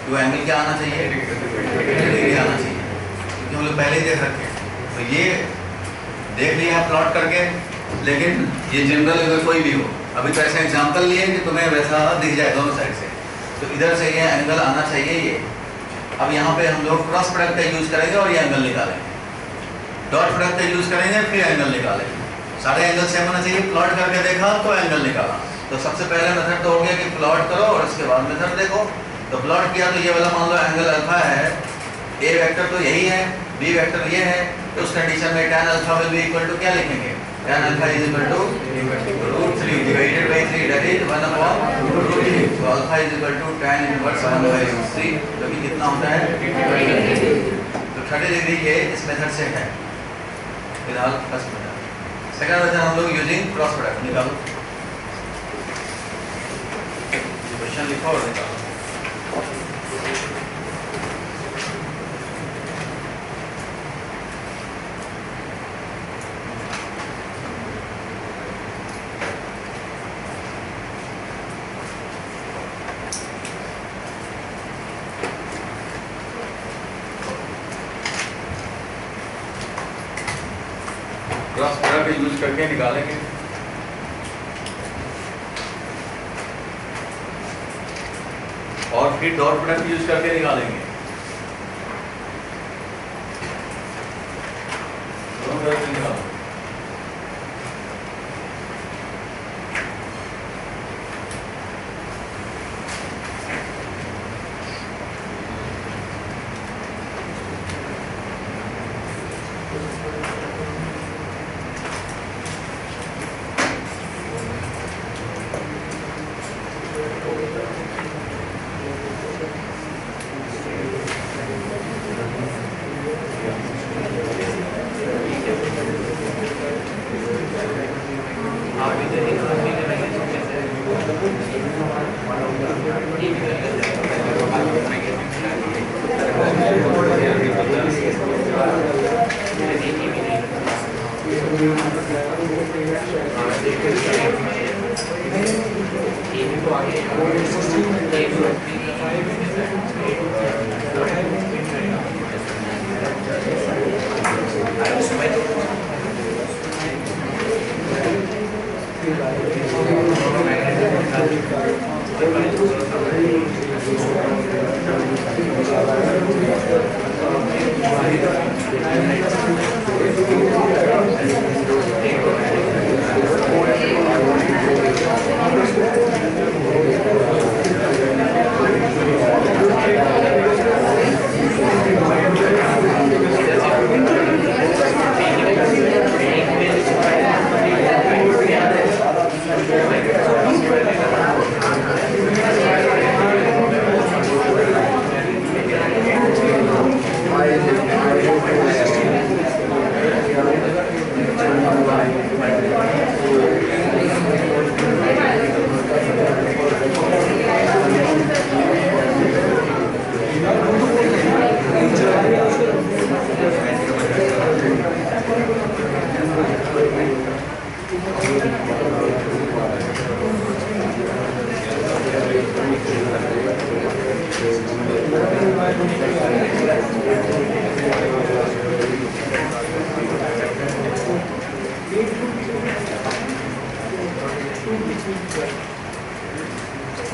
तो एंगल क्या आना चाहिए, डिग्री आना चाहिए, क्योंकि हम लोग पहले ही देख रखे हैं। तो ये देख लिया है प्लॉट करके, लेकिन ये जनरल अगर कोई भी हो, अभी तो ऐसा एग्जांपल लिए कि तुम्हें वैसा दिख जाए दोनों साइड से, तो इधर से ये एंगल आना चाहिए ये। अब यहाँ पे हम लोग क्रॉस प्रोडक्ट का यूज़ करेंगे और ये एंगल निकालेंगे, डॉट प्रोडक्ट का यूज़ करेंगे फिर एंगल निकालेंगे। सारे एंगल सेम होना चाहिए, प्लॉट करके देखा तो एंगल निकाला। तो सबसे पहले मेथड तो हो गया कि प्लॉट करो और उसके बाद मेथड देखो। तो प्लॉट किया तो ये वाला मान लो एंगल अल्फा है, ए वेक्टर तो यही है, बी वेक्टर ये है, तो उस कंडीशन में tan alpha will be equal to क्या लिखेंगे, tan alpha is equal to √3 divided by 3 that is 1/√3। तो alpha is equal to tan inverse 1/3, जो कि कितना होता है 30 डिग्री। तो 30 डिग्री ये इस मेथड से है फिलहाल फर्स्ट मेथड। सेकंड मेथड हम लोग यूजिंग क्रॉस प्रोडक्ट निकालो, क्वेश्चन लिखो और निकालो। क्रॉस प्रोडक्ट यूज करके निकालेंगे। और फिर डॉट प्रोडक्ट यूज करके निकालेंगे। डॉट प्रोडक्ट निकालो।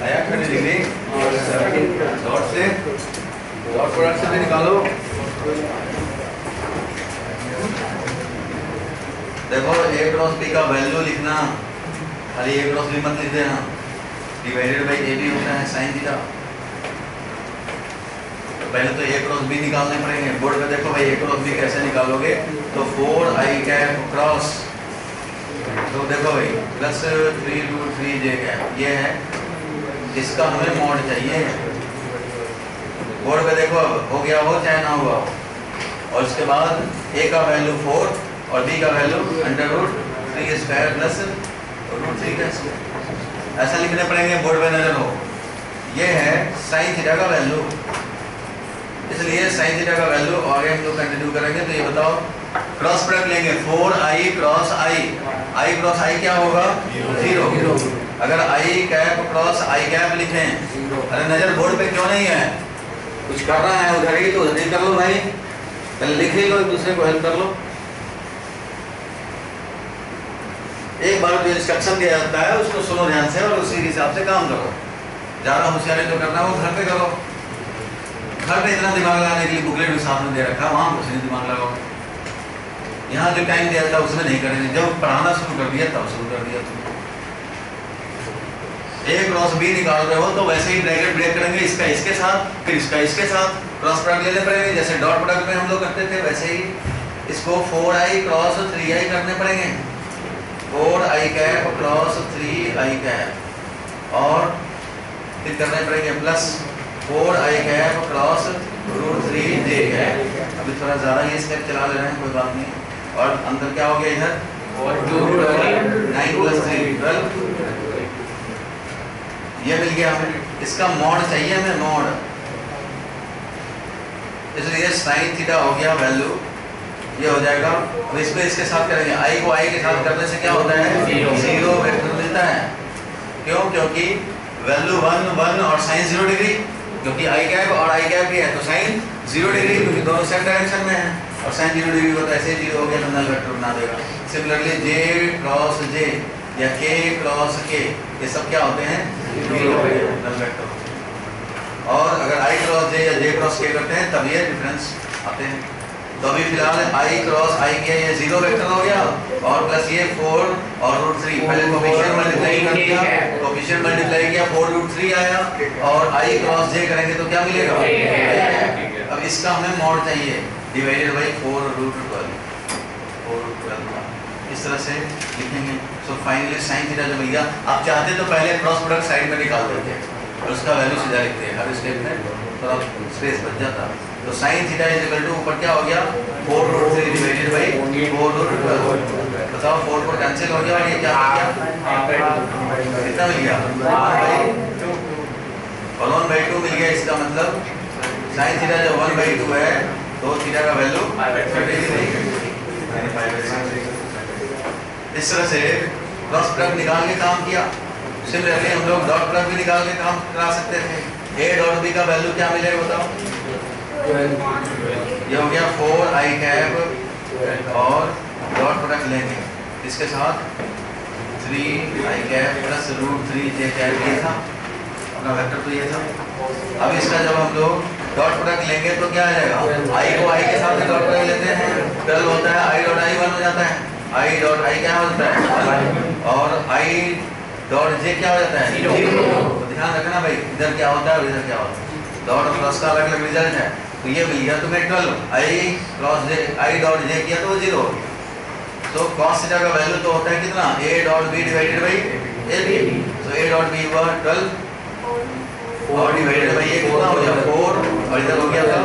आया 30 डिग्री डॉट से डॉट प्रोडक्ट से भी निकालो। देखो a क्रॉस b का वैल्यू लिखना, खाली a क्रॉस b मत लिख देना, डिवाइडेड बाय ab होता है sin थीटा। पहले तो a क्रॉस b निकालने पड़ेंगे। बोर्ड पे देखो भाई a क्रॉस b कैसे निकालोगे, तो 4i कैप क्रॉस, तो देखो भाई प्लस 3√3j कैप ये है, इसका हमें मॉड चाहिए। बोर्ड पे देखो हो गया हो चाहे ना हुआ हो। और इसके बाद a का वैल्यू 4 और b का वैल्यू √3² प्लस √3 का स्क्वायर। ऐसा लिखने पड़ेंगे, बोर्ड पे नजर हो। ये है साइन थीटा का वैल्यू, इसलिए साइन थीटा का वैल्यू आगे हम लोग कंटिन्यू करेंगे। तो ये बताओ, क्रॉस प्रोडक्ट लेंगे 4i cross i, i cross i क्या होगा? 0। अगर i cap cross i cap लिखें, अरे नजर बोर्ड पे क्यों नहीं है? कुछ कर रहा है उधर ही, तो उधर ही कर लो भाई, पहले लिख ही लो, एक दूसरे को हेल्प कर लो। एक बार जो इंस्ट्रक्शन दिया जाता है उसको सुनो ध्यान से और उसी हिसाब से काम करो। ज़्यादा होशियारी जो करना है वो घर पे करो। घर पे इतना दिमाग लगाने के लिए बुकलेट भी साथ में दे रखा है, वहाँ कुछ नहीं दिमाग लगाओ। यहाँ जो टाइम दिया था उसमें नहीं करेंगे, जब पढ़ाना शुरू कर दिया तब शुरू कर दिया तुम। ए क्रॉस बी निकाल रहे हो तो वैसे ही ब्रैकेट ब्रेक करेंगे, इसका इसके साथ, फिर इसका इसके साथ क्रॉस प्रोडक्ट लेने पड़ेंगे। जैसे डॉट प्रोडक्ट में हम लोग करते थे वैसे ही इसको 4i क्रॉस 3i करने पड़ेंगे। 4i cap cross 3i cap, और फिर करने पड़ेंगे plus 4i cap cross root 3j cap. अभी थोड़ा ज़्यादा ये स्टेप चला ले रहे हैं, कोई बात नहीं। और अंदर क्या हो गया इधर? 9 + 3 12। ये मिल गया हमें। इसका मॉड चाहिए हमें, मॉड, इसलिए साइन थीटा हो गया वैल्यू, ये हो जाएगा। अब इसको इसके साथ करेंगे, i को i के साथ करने से क्या होता है? 0 वेक्टर मिलता है। क्यों? क्योंकि वैल्यू 1 1 और साइन 0 डिग्री, क्योंकि i कैप और i कैप की है तो साइन 0 डिग्री, क्योंकि दोनों सेम डायरेक्शन में है और साइन 0 डिग्री होता है, ऐसे 0 हो गया तो नल वेक्टर बना देगा। सिमिलरली j क्रॉस j या k क्रॉस k, ये सब क्या होते हैं? 0 नल वेक्टर। और अगर i क्रॉस j या j क्रॉस k करते हैं तब ये डिफरेंस आते हैं। तो अभी फिलहाल i क्रॉस i के ये 0 वेक्टर हो गया, और प्लस ये 4 और रूट 3, पहले कोफिशिएंट मल्टीप्लाई कर दिया, कोफिशिएंट मल्टीप्लाई किया 4 रूट 3 आया, और i क्रॉस j करेंगे तो क्या मिलेगा? अब इसका हमें मॉड चाहिए, डिवाइडेड बाई 4 रूट 12, 4 रूट 12 इस तरह से लिखेंगे। सो फाइनली साइन थीटा जो मिल गया। आप चाहते तो पहले क्रॉस प्रोडक्ट साइड में निकाल देते और उसका वैल्यू सीधा लिखते हैं हर स्टेप में, तो स्पेस बच जाता। तो sine theta is equal to ऊपर क्या हो गया? 4 रूट 3 डिवाइडेड बाई 4 रूट 12। बताओ 4 4 कैंसिल हो गया और ये क्या हो गया? कितना मिल गया? 1/2 मिल गया। इसका मतलब साइन थीटा जब 1/2 है तो थीटा का वैल्यू 5/6। इस तरह से क्रॉस प्रोडक्ट निकाल के काम किया। सिमिलरली हम लोग डॉट प्रोडक्ट भी निकाल के काम करा सकते थे। a डॉट b का वैल्यू क्या मिलेगा बताओ? ये हो गया 4i कैप और डॉट प्रोडक्ट लेंगे इसके साथ 3i cap plus root 3j cap, ये था अपना वेक्टर, तो ये था। अब इसका जब हम लोग डॉट प्रोडक्ट लेंगे तो क्या आ जाएगा? i को i के साथ डॉट प्रोडक्ट लेते हैं, 12 होता है, i डॉट i 1 हो जाता है, i डॉट i क्या होता है? और i डॉट j क्या हो जाता है? 0। तो ध्यान रखना भाई, इधर क्या होता है और इधर क्या होता है, डॉट और क्रॉस का अलग अलग रिजल्ट है। तो ये मिल गया तुम्हें 12, i cross j, i dot j किया तो वो 0 हो गया। तो cos थीटा का वैल्यू तो होता है कितना? a dot b divided by ab। तो a डॉट b हुआ 12 और डिवाइडेड बाई ये कितना हो गया? 4, और इधर हो गया था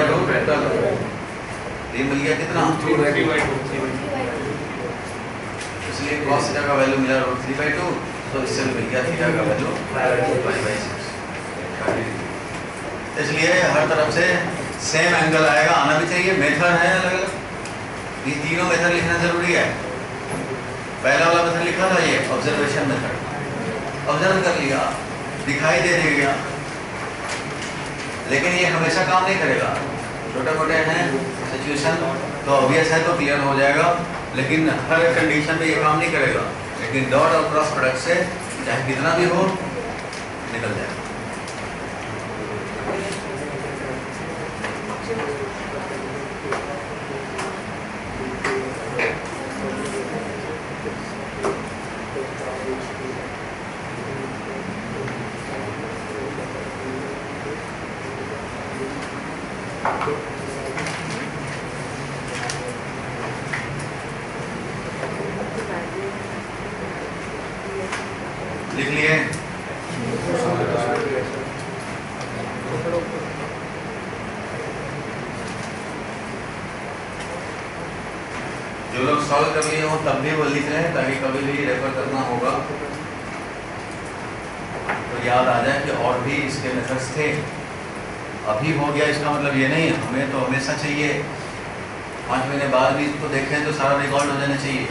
रूट 12। ये मिल गया कितना? 3/2। इसलिए cos थीटा का वैल्यू मिला रूट 3/2, तो इससे मिल गया थीटा का वैल्यू 5/6। इसलिए हर तरफ से सेम एंगल आएगा, आना भी चाहिए। मेथड है अलग अलग, ये तीनों मेथड लिखना जरूरी है। पहला वाला मेथड लिखा था ये ऑब्जर्वेशन मेथड, ऑब्जर्व कर लिया, दिखाई दे दिया, लेकिन ये हमेशा काम नहीं करेगा। छोटे मोटे हैं सिचुएशन तो ऑब्वियस है तो क्लियर हो जाएगा, लेकिन हर कंडीशन में ये काम नहीं करेगा। लेकिन डॉट और क्रॉस प्रोडक्ट से चाहे कितना भी हो निकल जाएगा। लिख लिए? जो लोग सॉल्व कर लिए हो तब भी वो लिख रहे हैं ताकि कभी भी रेफर करना होगा तो याद आ जाए कि और भी इसके मेथड्स थे। अभी हो गया इसका मतलब ये नहीं, हमें तो हमेशा चाहिए 5 महीने बाद भी इसको देखें तो सारा रिकॉर्ड हो जाना चाहिए।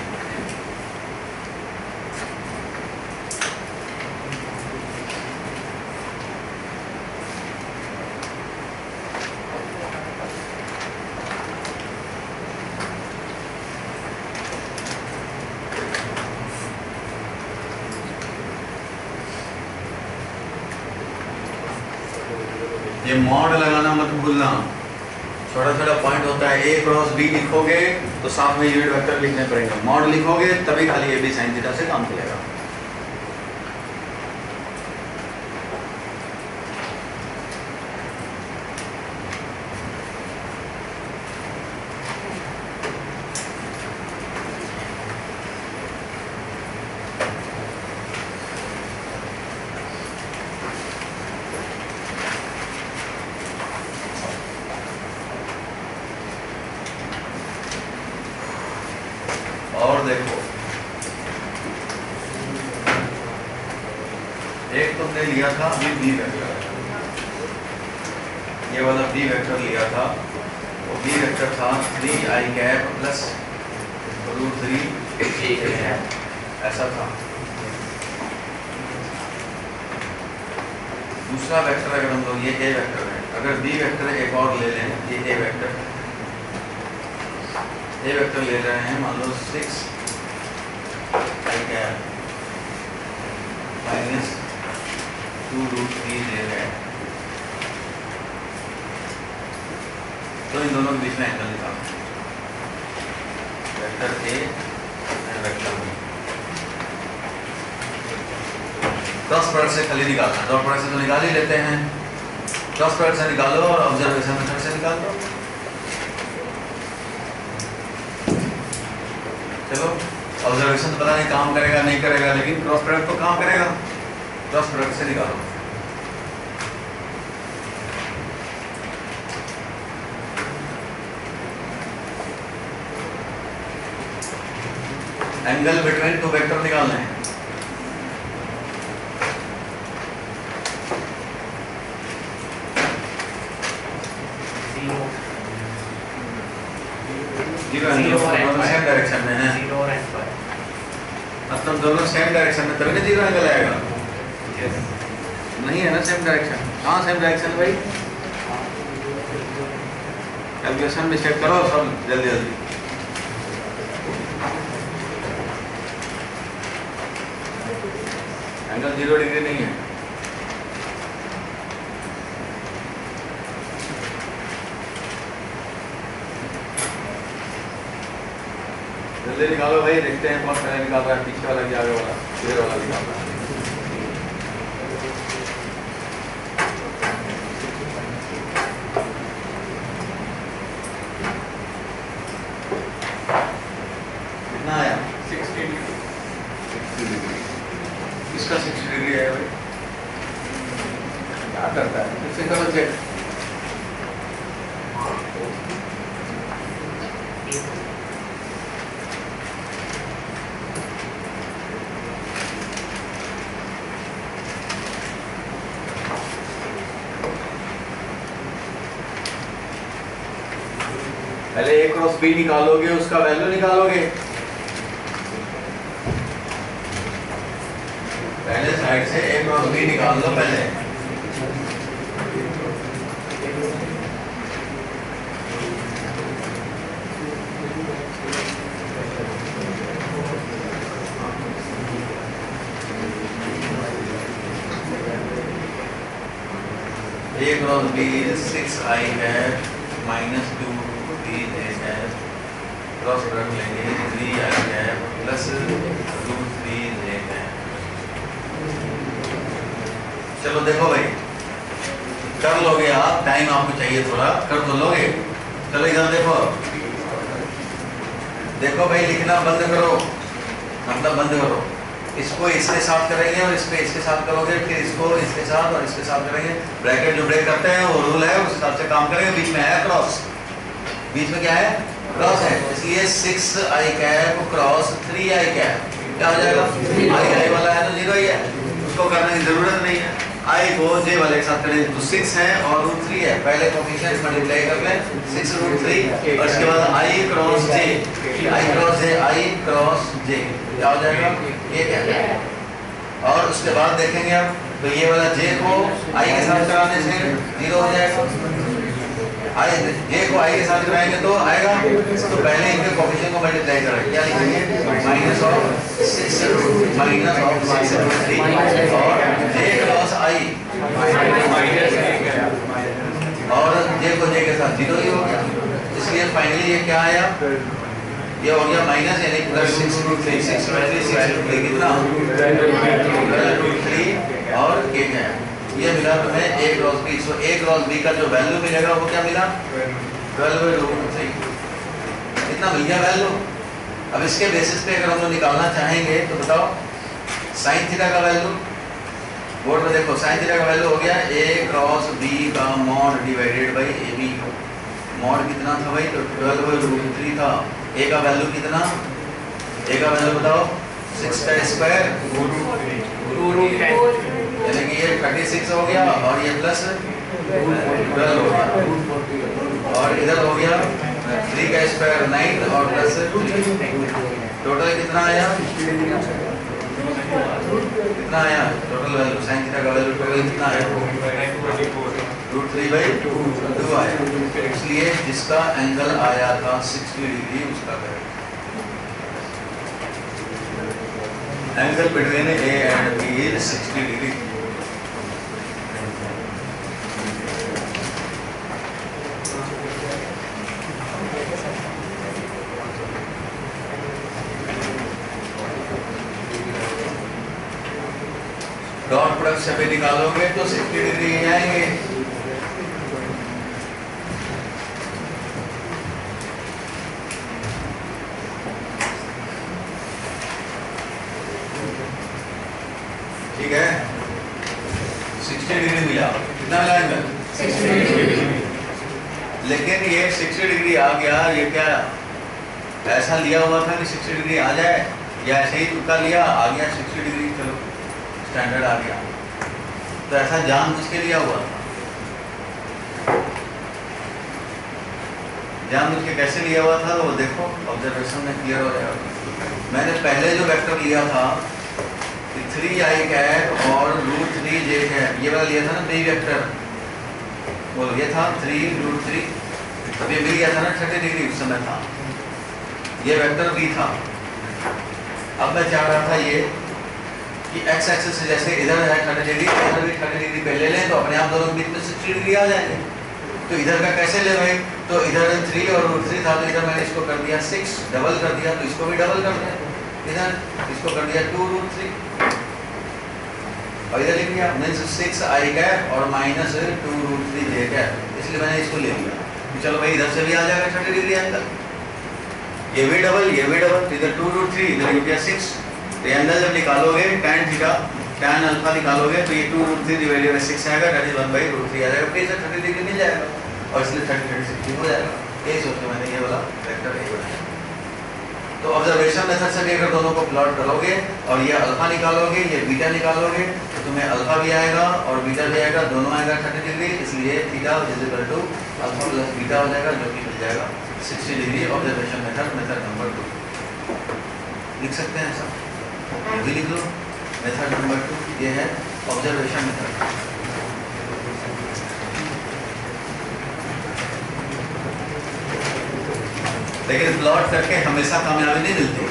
ये मॉड लगाना मत भूलना, छोटा छोटा पॉइंट होता है। ए क्रॉस बी लिखोगे तो साथ में यूनिट वेक्टर लिखने पड़ेंगे, मॉड लिखोगे तभी खाली ए बी साइन थीटा से काम चलेगा। और देखो, एक तुमने लिया था अभी बी वेक्टर, ये वाला बी वेक्टर लिया था, वो बी वेक्टर था 3i कैप प्लस √3 ऐसा था। दूसरा वेक्टर अगर हम लोग, ये ए वेक्टर है, अगर बी वेक्टर एक और ले लें, ये ए वेक्टर ले रहे हैं, मान लो 6i कैप माइनस 2√3 ले रहे हैं, तो इन दोनों के बीच में एंगल निकालो, vector A and vector B. Cross product से खाली निकालना, डॉट प्रोडक्ट से तो निकाल ही लेते हैं, क्रॉस प्रोडक्ट से निकालो और ऑब्जर्वेशन मेथड से निकाल दो। चलो, ऑब्जर्वेशन तो पता नहीं काम करेगा नहीं करेगा, लेकिन क्रॉस प्रोडक्ट तो काम करेगा। क्रॉस प्रोडक्ट से निकालो, एंगल बिटवीन टू वेक्टर निकालना है। सेम डायरेक्शन में है, मतलब दोनों सेम डायरेक्शन में, तभी ना जीरो एंगल आएगा। नहीं है ना सेम डायरेक्शन, हाँ सेम डायरेक्शन भाई, कैलकुलेशन में चेक करो सब जल्दी जल्दी। एंगल 0 डिग्री नहीं है, जल्दी निकालो भाई, देखते हैं कौन पहले निकाल रहा है, पीछे वाला कि आगे वाला, इधर वाला निकाल रहा है। कितना आया? 60 डिग्री। किसका 60 डिग्री आया भाई? क्या करता है? इससे करो चेक। पहले ए क्रॉस बी निकालोगे, उसका वैल्यू निकालोगे, पहले साइड से ए क्रॉस बी निकाल लो पहले। ए क्रॉस बी 6i है माइनस 2 है, क्रॉस प्रोडक्ट लेंगे 3i है प्लस 2 है। चलो देखो भाई, कर लोगे आप, टाइम आपको चाहिए थोड़ा, कर तो लोगे। चलो इधर देखो, देखो भाई लिखना बंद करो, मतलब बंद करो, इसको इसके साथ करेंगे और इसको इसके साथ करोगे, फिर इसको इसके साथ और इसके साथ करेंगे। ब्रैकेट जो ब्रेक करते हैं वो रूल है, उस हिसाब से काम करेंगे। बीच में है क्रॉस, बीच में क्या है? क्रॉस है, इसलिए 6i cap cross 3i cap क्या हो जाएगा? i वाला है तो 0 ही है, उसको करने की जरूरत नहीं है। आई को जे वाले के साथ करें तो 6 है और रूट 3 है, पहले कोफिशिएंट मल्टीप्लाई कर लें 6 रूट 3 और उसके बाद आई क्रॉस जे, आई क्रॉस जे, आई क्रॉस जे क्या हो जाएगा, ये क्या है। और उसके बाद देखेंगे अब तो ये वाला जे को आई के साथ कराने से 0 हो जाएगा, आई जे को आई के साथ कराएंगे तो आएगा। तो पहले इनके कोफिशिएंट को मल्टीप्लाई करें, क्या लिखेंगे minus of 6 minus of 6 root 3 और जे क्रॉस आई और जे को जे के साथ 0 ही हो गया। इसलिए फाइनली ये क्या आया, ये हो गया माइनस यानी प्लस 6 रूट 3 6 रूट 3 कितना रूट 3 और के क्या है, ये मिला तुम्हें a cross b। So a cross b का जो वैल्यू मिलेगा वो क्या मिला 12/√3, कितना मिल गया वैल्यू। अब इसके बेसिस पे अगर हम लोग निकालना चाहेंगे तो बताओ साइन थीटा का वैल्यू, बोर्ड में देखो साइन थीटा का वैल्यू हो गया a क्रॉस b का mod divided by ab। Mod कितना था भाई, तो 12/√3 था। a का वैल्यू कितना, a का वैल्यू बताओ 6 का स्क्वायर यानी कि ये 36 हो गया और ये प्लस 12 हो गया और इधर हो गया 3 का स्क्वायर 9 और प्लस 3, टोटल कितना आया, कितना आया टोटल वैल्यू साइन थीटा का वैल्यू टोटल कितना आया √3/2 आया। इसलिए जिसका एंगल आया था 60 डिग्री उसका करें angle between A and B is 60 degree. Dot product से भी निकालोगे तो 60 डिग्री ही आएंगे। ठीक है 60 डिग्री मिला, कितना मिला एंगल 60 डिग्री। लेकिन ये 60 डिग्री आ गया, ये क्या ऐसा लिया हुआ था कि 60 डिग्री आ जाए या ऐसे ही तुक्का लिया आ गया 60 डिग्री, चलो स्टैंडर्ड आ गया। तो ऐसा जानबूझ के लिया हुआ था, जानबूझ के कैसे लिया हुआ था वो देखो ऑब्जर्वेशन में क्लियर हो जाएगा। मैंने पहले जो वेक्टर लिया था 3i कैप और √3j कैप, ये वाला लिया था ना बी वेक्टर, वो ये था 3√3, अभी मिल गया था ना 30 डिग्री उस समय था, ये वेक्टर b था। अब मैं चाह रहा था ये कि x एक्सिस से जैसे इधर है 30 डिग्री, इधर भी 30 डिग्री पे ले लें तो अपने आप दोनों के बीच में 60 डिग्री आ जाएंगे। तो इधर का कैसे ले भाई, तो इधर 3 और √3 था तो इधर मैंने इसको कर दिया 6, डबल कर दिया, तो इसको भी डबल कर दिया, इधर इसको कर दिया 2√3 और इधर लिख दिया मीन्स 6i कैप और माइनस 2√3j कैप, इसलिए मैंने इसको ले लिया। चलो भाई इधर से भी आ जाएगा 30 डिग्री एंगल, ये भी डबल ये भी डबल, इधर 2√3 इधर हो गया 6। तो एंगल जब निकालोगे tan थीटा tan अल्फा निकालोगे तो ये 2√3 डिवाइडेड बाय 6 आएगा, दैट इज 1/√3 आ जाएगा, फिर से 30 डिग्री मिल जाएगा और इसलिए 30 60 हो जाएगा। यही सोच के मैंने ये वाला वेक्टर ए बनाया। तो ऑब्जर्वेशन मेथड से भी अगर दोनों को प्लॉट करोगे और ये अल्फा निकालोगे ये बीटा निकालोगे तो तुम्हें अल्फा भी आएगा और बीटा भी आएगा, दोनों आएगा 30 डिग्री, इसलिए theta is equal to alpha plus beta हो जाएगा जो कि मिल जाएगा 60 डिग्री। ऑब्जर्वेशन मेथड मेथड नंबर 2 लिख सकते हैं सब, ये भी लिख लो मेथड नंबर 2, ये है ऑब्जर्वेशन मेथड। लेकिन प्लॉट करके हमेशा कामयाबी नहीं मिलती,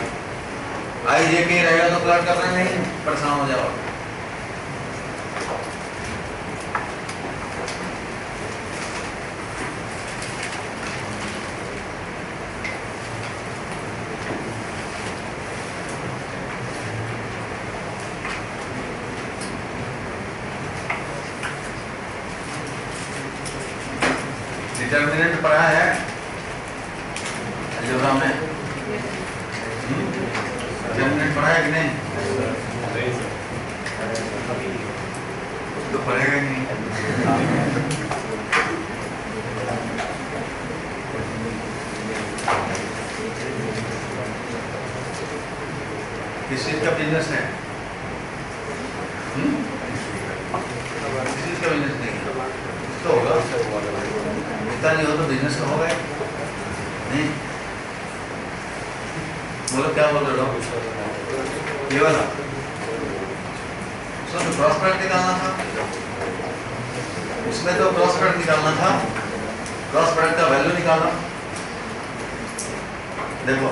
आई जे के रहेगा तो प्लॉट करना नहीं, परेशान हो जाओ। डिटर्मिनेंट पढ़ा है अलजेब्रा में, डिटर्मिनेंट पढ़ा है कि नहीं, तो पढ़ेगा ही नहीं। किस चीज का बिजनेस है, दिखता नहीं हो तो बिजनेस तो होगा नहीं। बोलो क्या बोल रहे हो? ये वाला तो क्रॉस प्रोडक्ट निकालना था, उसमें तो क्रॉस प्रोडक्ट निकालना था, क्रॉस प्रोडक्ट का वैल्यू निकाला। देखो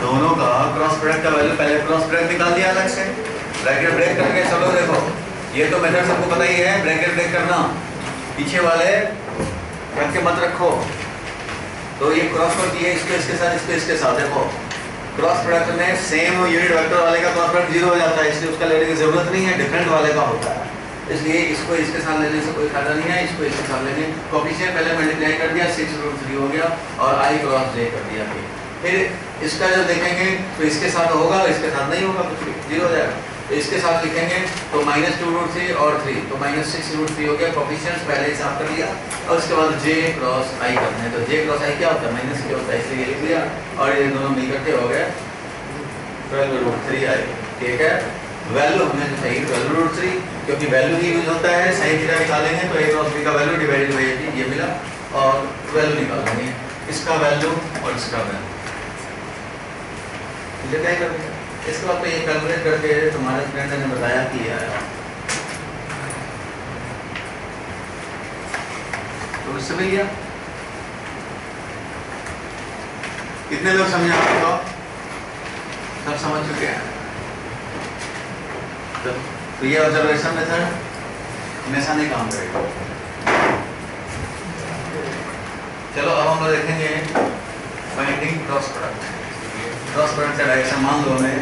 दोनों का क्रॉस प्रोडक्ट का वैल्यू, पहले क्रॉस प्रोडक्ट निकाल दिया अलग से, ब्रैकेट ब्रेक करके। चलो देखो ये तो मेथड सबको पता ही है, ब्रैकेट ब्रेक करना, पीछे वाले रख के मत रखो। तो ये क्रॉस प्रोडक्ट ये इसको इसके साथ, इसको इसके साथ। देखो क्रॉस प्रोडक्ट में सेम यूनिट वेक्टर वाले का क्रॉस प्रोडक्ट 0 हो जाता है, इसलिए उसका लेने की जरूरत नहीं है, डिफरेंट वाले का होता है। इसलिए इसको इसके साथ लेने से कोई फायदा नहीं है, इसको इसके साथ लेने। कोफिशिएंट पहले मल्टीप्लाई कर दिया, 6√3 हो गया और i क्रॉस j कर दिया। फिर इसका जब देखेंगे तो इसके साथ होगा, इसके साथ नहीं होगा, कुछ 0 हो जाएगा। तो इसके साथ लिखेंगे तो -2√3 और 3, तो -6√3 हो गया। कोफिशिएंट्स पहले हिसाब कर लिया और उसके बाद j क्रॉस i करना है। तो j क्रॉस i क्या होता है? माइनस क्या होता है, इसलिए लिख दिया और ये दोनों मिलकर के हो गए 12√3i। ठीक है, वैल्यू हमें जो चाहिए 12√3, क्योंकि वैल्यू ही यूज होता है। साइन थीटा निकालेंगे तो a क्रॉस b का वैल्यू डिवाइडेड बाय ये मिला और वैल्यू निकालेंगे, इसका वैल्यू और इसका वैल्यू। ये क्या करेंगे इसके बाद? तो ये कैलकुलेट करके तुम्हारे फ्रेंड ने बताया कि आया, तो इससे मिल गया। कितने लोग समझे आपको? सब समझ चुके हैं। तो ये ऑब्जर्वेशन मेथड हमेशा नहीं काम करेगा। चलो अब हम लोग देखेंगे finding cross product. Cross product का डायरेक्शन मान लो हमें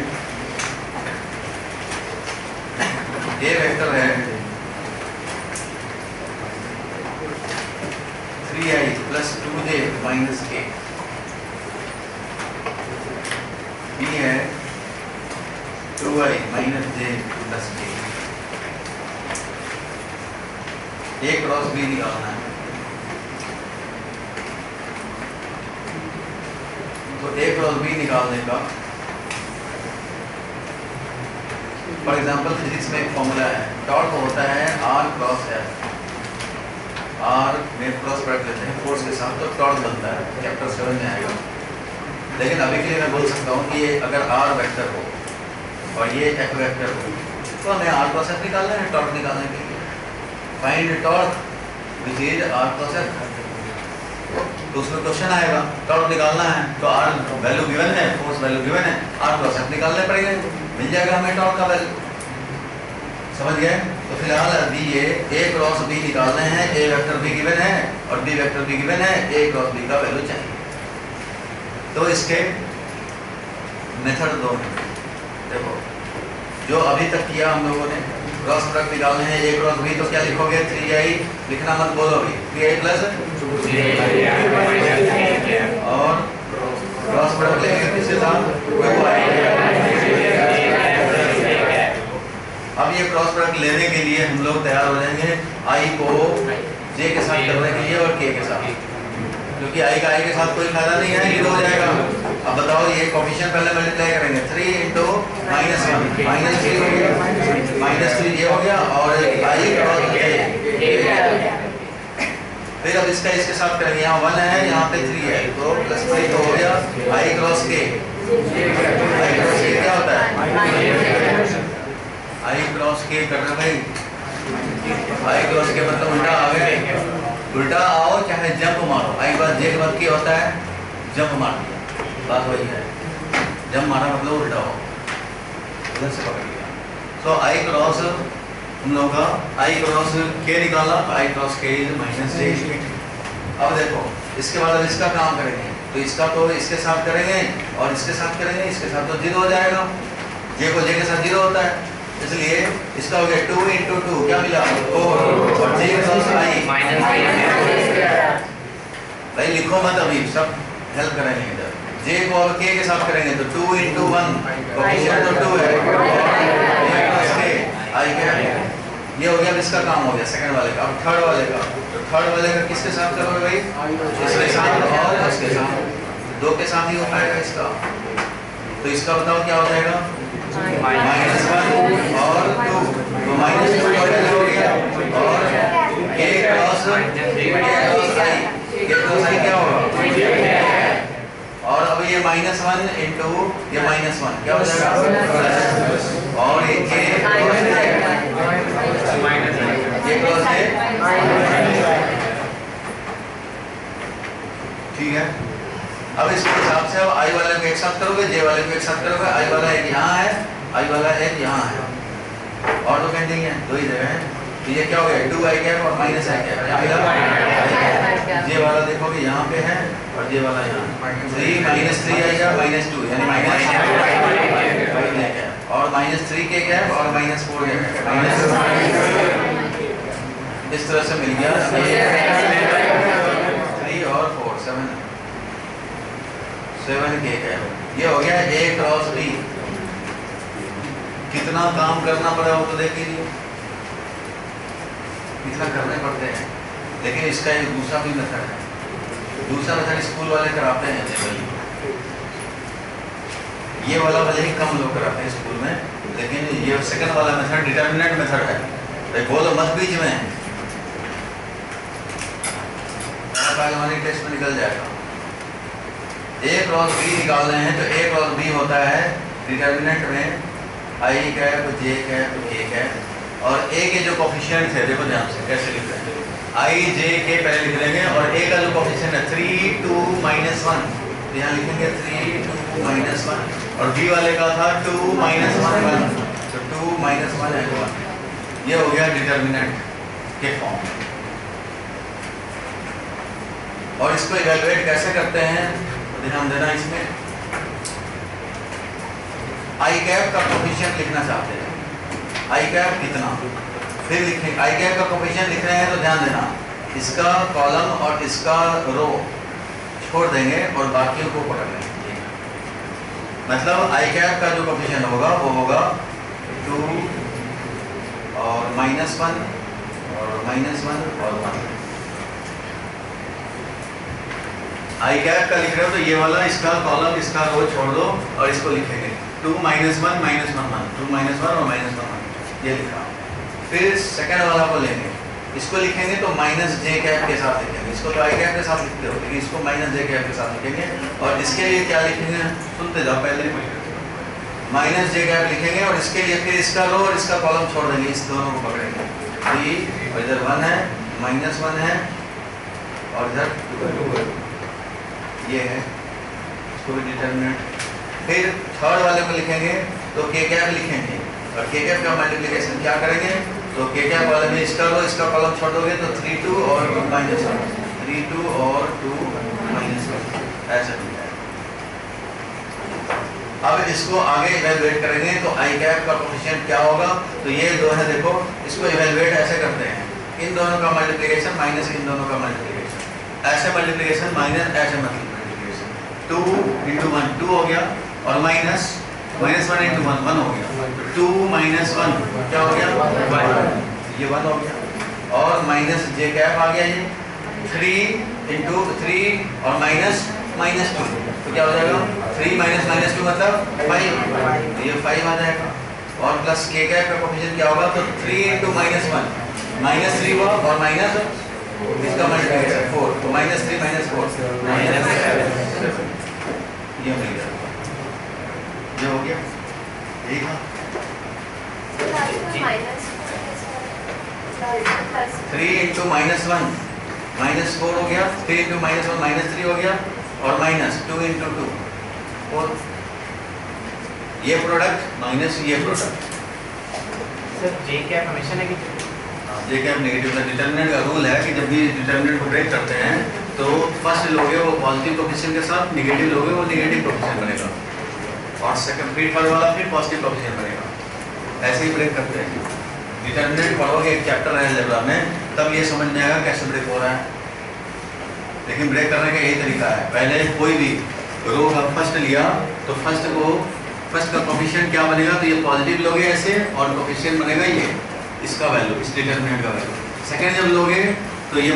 ये वेक्टर है 3i + 2j - k, b है 2i - j + k। a cross b निकालना है। तो a क्रॉस b निकालने का फॉर एग्जांपल फिजिक्स में एक फॉर्मूला है, टॉर्क होता है r क्रॉस f। r में क्रॉस प्रोडक्ट लेते हैं फोर्स के साथ तो टॉर्क बनता है, चैप्टर 7 में आएगा। लेकिन अभी के लिए मैं बोल सकता हूँ कि अगर r वेक्टर हो और ये f वेक्टर हो तो हमें r क्रॉस f निकालना है टॉर्क निकालने के लिए। Find torque which is r cross f। तो उसमें क्वेश्चन आएगा टॉर्क निकालना है, तो r वैल्यू गिवन है, फोर्स वैल्यू गिवन है, r क्रॉस f निकालने पड़ेंगे, मिल जाएगा हमें टॉर्क का वैल्यू। समझ गए? तो फिलहाल अभी ये a क्रॉस b निकालने हैं, a वेक्टर भी गिवन है और b वेक्टर भी गिवन है, a क्रॉस b का वैल्यू चाहिए। तो इसके मेथड दो हैं। देखो जो अभी तक किया हम लोगों ने, क्रॉस प्रोडक्ट निकालने हैं a क्रॉस b, तो क्या लिखोगे? 3i लिखना मत बोलो भी, 3i + और क्रॉस प्रोडक्ट लेंगे किसके साथ? अब ये क्रॉस प्रोडक्ट लेने के लिए हम लोग तैयार हो जाएंगे i को j के साथ करने के लिए और k के साथ, क्योंकि i का i के साथ कोई फायदा नहीं है, ये हो जाएगा। अब बताओ ये कोफिशिएंट पहले मल्टीप्लाई करेंगे, 3 × -1 -3 हो गया, -3 ये हो गया और i क्रॉस j। फिर अब इसका इसके साथ करेंगे, यहाँ 1 है यहाँ पे 3 है, तो +3 तो हो गया i cross k। i cross k क्या होता है? i क्रॉस k करना भाई, i क्रॉस k मतलब उल्टा आ गया, उल्टा आओ चाहे जंप मारो। i बाद j के बाद क्या होता है? जंप मार दिया, बात वही है, जंप मारा मतलब उल्टा हो, उधर से पकड़ लिया। तो i क्रॉस हम लोग का i क्रॉस k निकाला, तो i क्रॉस k = -j। अब देखो इसके बाद अब इसका काम करेंगे, तो इसका तो इसके साथ करेंगे और इसके साथ करेंगे, इसके साथ तो 0 हो जाएगा, j को j के साथ 0 होता है, इसलिए इसका हो गया 2 × 2 क्या मिला? 4 और j क्रॉस i भाई लिखो मत, अभी सब हेल्प करेंगे इधर। j को और k के साथ करेंगे तो 2 × 1, कोफिशिएंट तो 2 है, j क्रॉस k i क्या है? ये हो गया, इसका काम हो गया सेकंड वाले का। अब थर्ड वाले का, तो थर्ड वाले का किसके साथ करोगे भाई? इसके साथ और इसके साथ, दो के साथ ही हो पाएगा इसका। तो इसका बताओ क्या हो जाएगा? -1 और 2, तो -2 हो गया और K क्रॉस I क्या होगा? और अब ये -1 इंटू ये -1 क्या हो जाएगा? और ये K क्रॉस है ठीक है। अब इसके हिसाब से अब I वाले को एक साथ करोगे, J वाले को एक साथ करोगे। I वाला एक यहाँ है, I वाला एक यहाँ है, और तो पेंडिंग है, दो ही जगह है। तो ये क्या हो गया? 2I कैप और -I कैप। J वाला देखोगे यहाँ पे है और J वाला यहाँ 3 -3 आएगा -2 यानी और -3 के कैप और -4 के कैप इस तरह से मिल गया 3 और 4 7 के कैप। ये हो गया A क्रॉस B। कितना काम करना पड़ा वो तो देख लीजिए, कितना करने पड़ते हैं। लेकिन इसका एक दूसरा भी मेथड है। दूसरा मेथड स्कूल वाले कराते हैं जनरली। ये वाला भले ही कम लोग कराते हैं स्कूल में, लेकिन ये सेकंड वाला मेथड डिटरमिनेंट मेथड है। भाई बोलो मत बीच में, हमारी टेस्ट में निकल जाएगा। A क्रॉस B निकाल रहे हैं तो A क्रॉस B होता है डिटरमिनेंट में I cap J cap K cap, और A के जो कोफिशिएंट है देखो ध्यान से कैसे लिख रहे हैं। I J K पहले लिख लेंगे और A का जो कोफिशिएंट है 3 2 -1 यहाँ लिखेंगे 3 2 -1, और B वाले का था 2 -1 1 तो 2 -1 and 1। ये हो गया डिटरमिनेंट के फॉर्म। और इसको इवैल्यूएट कैसे करते हैं ध्यान देना। इसमें I कैप का कोफिशिएंट लिखना चाहते हैं, I कैप कितना, फिर लिखेंगे I कैप का कोफिशिएंट लिख रहे हैं तो ध्यान देना इसका कॉलम और इसका रो छोड़ देंगे और बाकियों को पकड़ लेंगे। मतलब I कैप का जो कोफिशिएंट होगा वो होगा 2 और -1 और -1 और 1। I कैप का लिख रहे हो तो ये वाला इसका कॉलम इसका रो छोड़ दो और इसको लिखेंगे 2 -1 -1 1 2 -1 और -1 ये लिखा। फिर सेकंड वाला को लेंगे, इसको लिखेंगे तो -j कैप के साथ लिखेंगे। इसको तो I कैप के साथ लिखते हो लेकिन इसको -j कैप के साथ लिखेंगे। और इसके लिए क्या लिखेंगे सुनते जाओ पहले, -j कैप लिखेंगे और इसके लिए फिर इसका रो और इसका कॉलम छोड़ देंगे, इस दोनों को पकड़ेंगे। 3 और इधर 1 है -1 है और इधर 2 ये है, इसको भी डिटरमिनेंट। फिर थर्ड वाले को लिखेंगे तो K कैप लिखेंगे और K कैप का मल्टीप्लिकेशन क्या करेंगे तो K कैप वाले में इसका रो इसका कॉलम छोड़ दोगे तो 3 2 और 2 -1 3 2 और 2 -1 ऐसा हो जाएगा। अब इसको आगे इवैल्यूएट करेंगे तो I कैप का कोफिशिएंट क्या होगा तो ये दो है देखो, इसको इवैल्यूएट ऐसे करते हैं इन दोनों का मल्टीप्लिकेशन माइनस इन दोनों का मल्टीप्लिकेशन, ऐसे मल्टीप्लिकेशन माइनस ऐसे मल्टीप्लिकेशन 2 × 1 2 हो गया और -1 × 1 1 हो गया तो 2 -1 क्या हो गया 1 ये 1 हो गया और -j कैप आ गया ये 3 × 3 और -2 तो क्या हो जाएगा 3 - -2 मतलब 5 ये 5 आ जाएगा और प्लस K कैप का कोफिशिएंट क्या होगा तो 3 × -1 -3 हुआ और माइनस इसका मल्टीप्लिकेशन 4 तो -3 -4 ये मिल गया, ये हो गया ठीक है। 3 × -1 -4 हो गया, 3 × -1 -3 हो गया और -2 × 2 और ये प्रोडक्ट माइनस ये प्रोडक्ट। सर J कैप हमेशा नेगेटिव, J कैप नेगेटिव का डिटरमिनेंट का रूल है कि जब भी डिटरमिनेंट को ब्रेक करते हैं तो फर्स्ट लोगे वो पॉजिटिव कोफिशिएंट के साथ, नेगेटिव लोगे वो नेगेटिव कोफिशिएंट बनेगा और सेकंड फिर थर्ड वाला फिर पॉजिटिव कोफिशिएंट बनेगा। ऐसे ही ब्रेक करते हैं। डिटरमिनेंट पढ़ोगे एक चैप्टर है अलजेब्रा में तब ये समझ में आएगा कैसे ब्रेक हो रहा है। लेकिन ब्रेक करने का यही तरीका है, पहले कोई भी रो का फर्स्ट लिया तो फर्स्ट का कोफिशिएंट क्या बनेगा तो ये पॉजिटिव लोगे ऐसे और कोफिशिएंट बनेगा ये इसका वैल्यू, इस डिटरमिनेंट का वैल्यू। सेकंड जब लोगे तो ये -j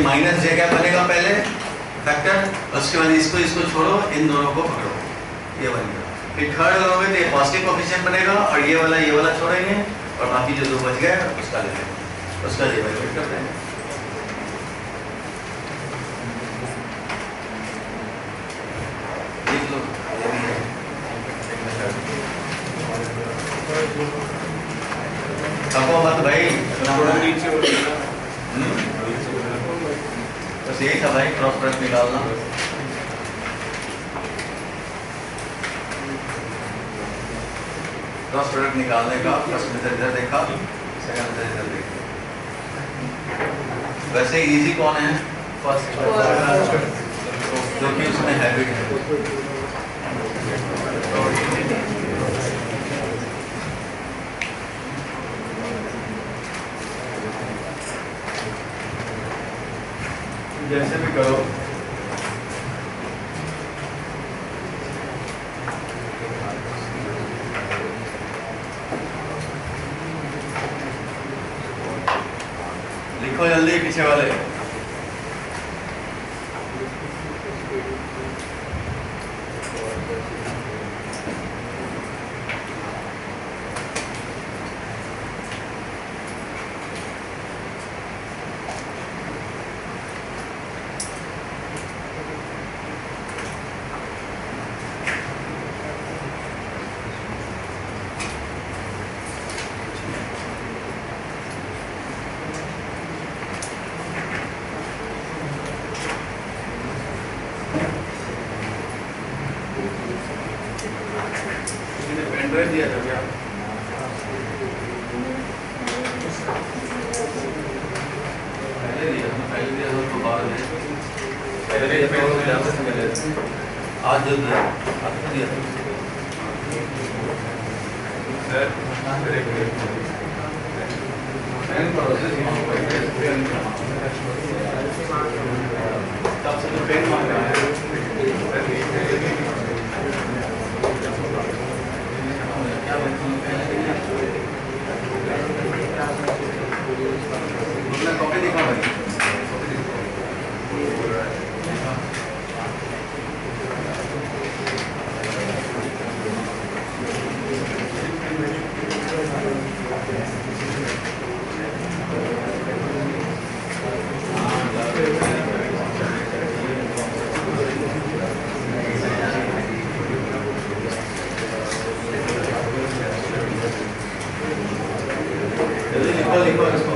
क्या बनेगा पहले फैक्टर, उसके बाद इसको छोड़ो इन दोनों को पकड़ो ये बनेगा। फिर थर्ड लोगे तो ये पॉजिटिव कोफिशिएंट बनेगा और ये वाला छोड़ेंगे और बाकी जो दो बच गए उसका ले लेंगे, उसका इवैल्यूएट कर देंगे। थको मत भाई। थोड़ा नीचे हो जाएगा। बस यही था भाई, क्रॉस प्रोडक्ट निकालना। क्रॉस प्रोडक्ट निकालने का फर्स्ट मेथड इधर देखा, सेकंड मेथड इधर देखा। वैसे इजी कौन है? फर्स्ट, क्योंकि उसमें हैबिट है। जैसे भी करो, लिखो जल्दी पीछे वाले। पेन दिया था क्या? पहले दिया था तो बाद में पहले आज जो दिया, आज तो दिया था सर। पेन प्रोसेस तब से तो पेन मांग रहा है। कॉपी दिखा भाई। लिखो इसको,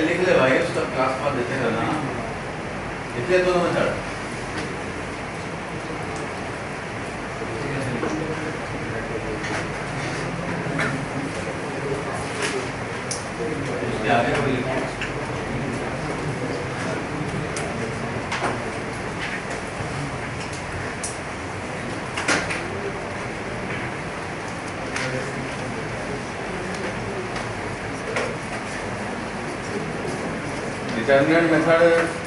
लिख ले भाई, उसका क्लास पास देते रहना। लिख ले दोनों में चढ़। उसके आगे कोई लिखो। डिटरमिनेंट मेथड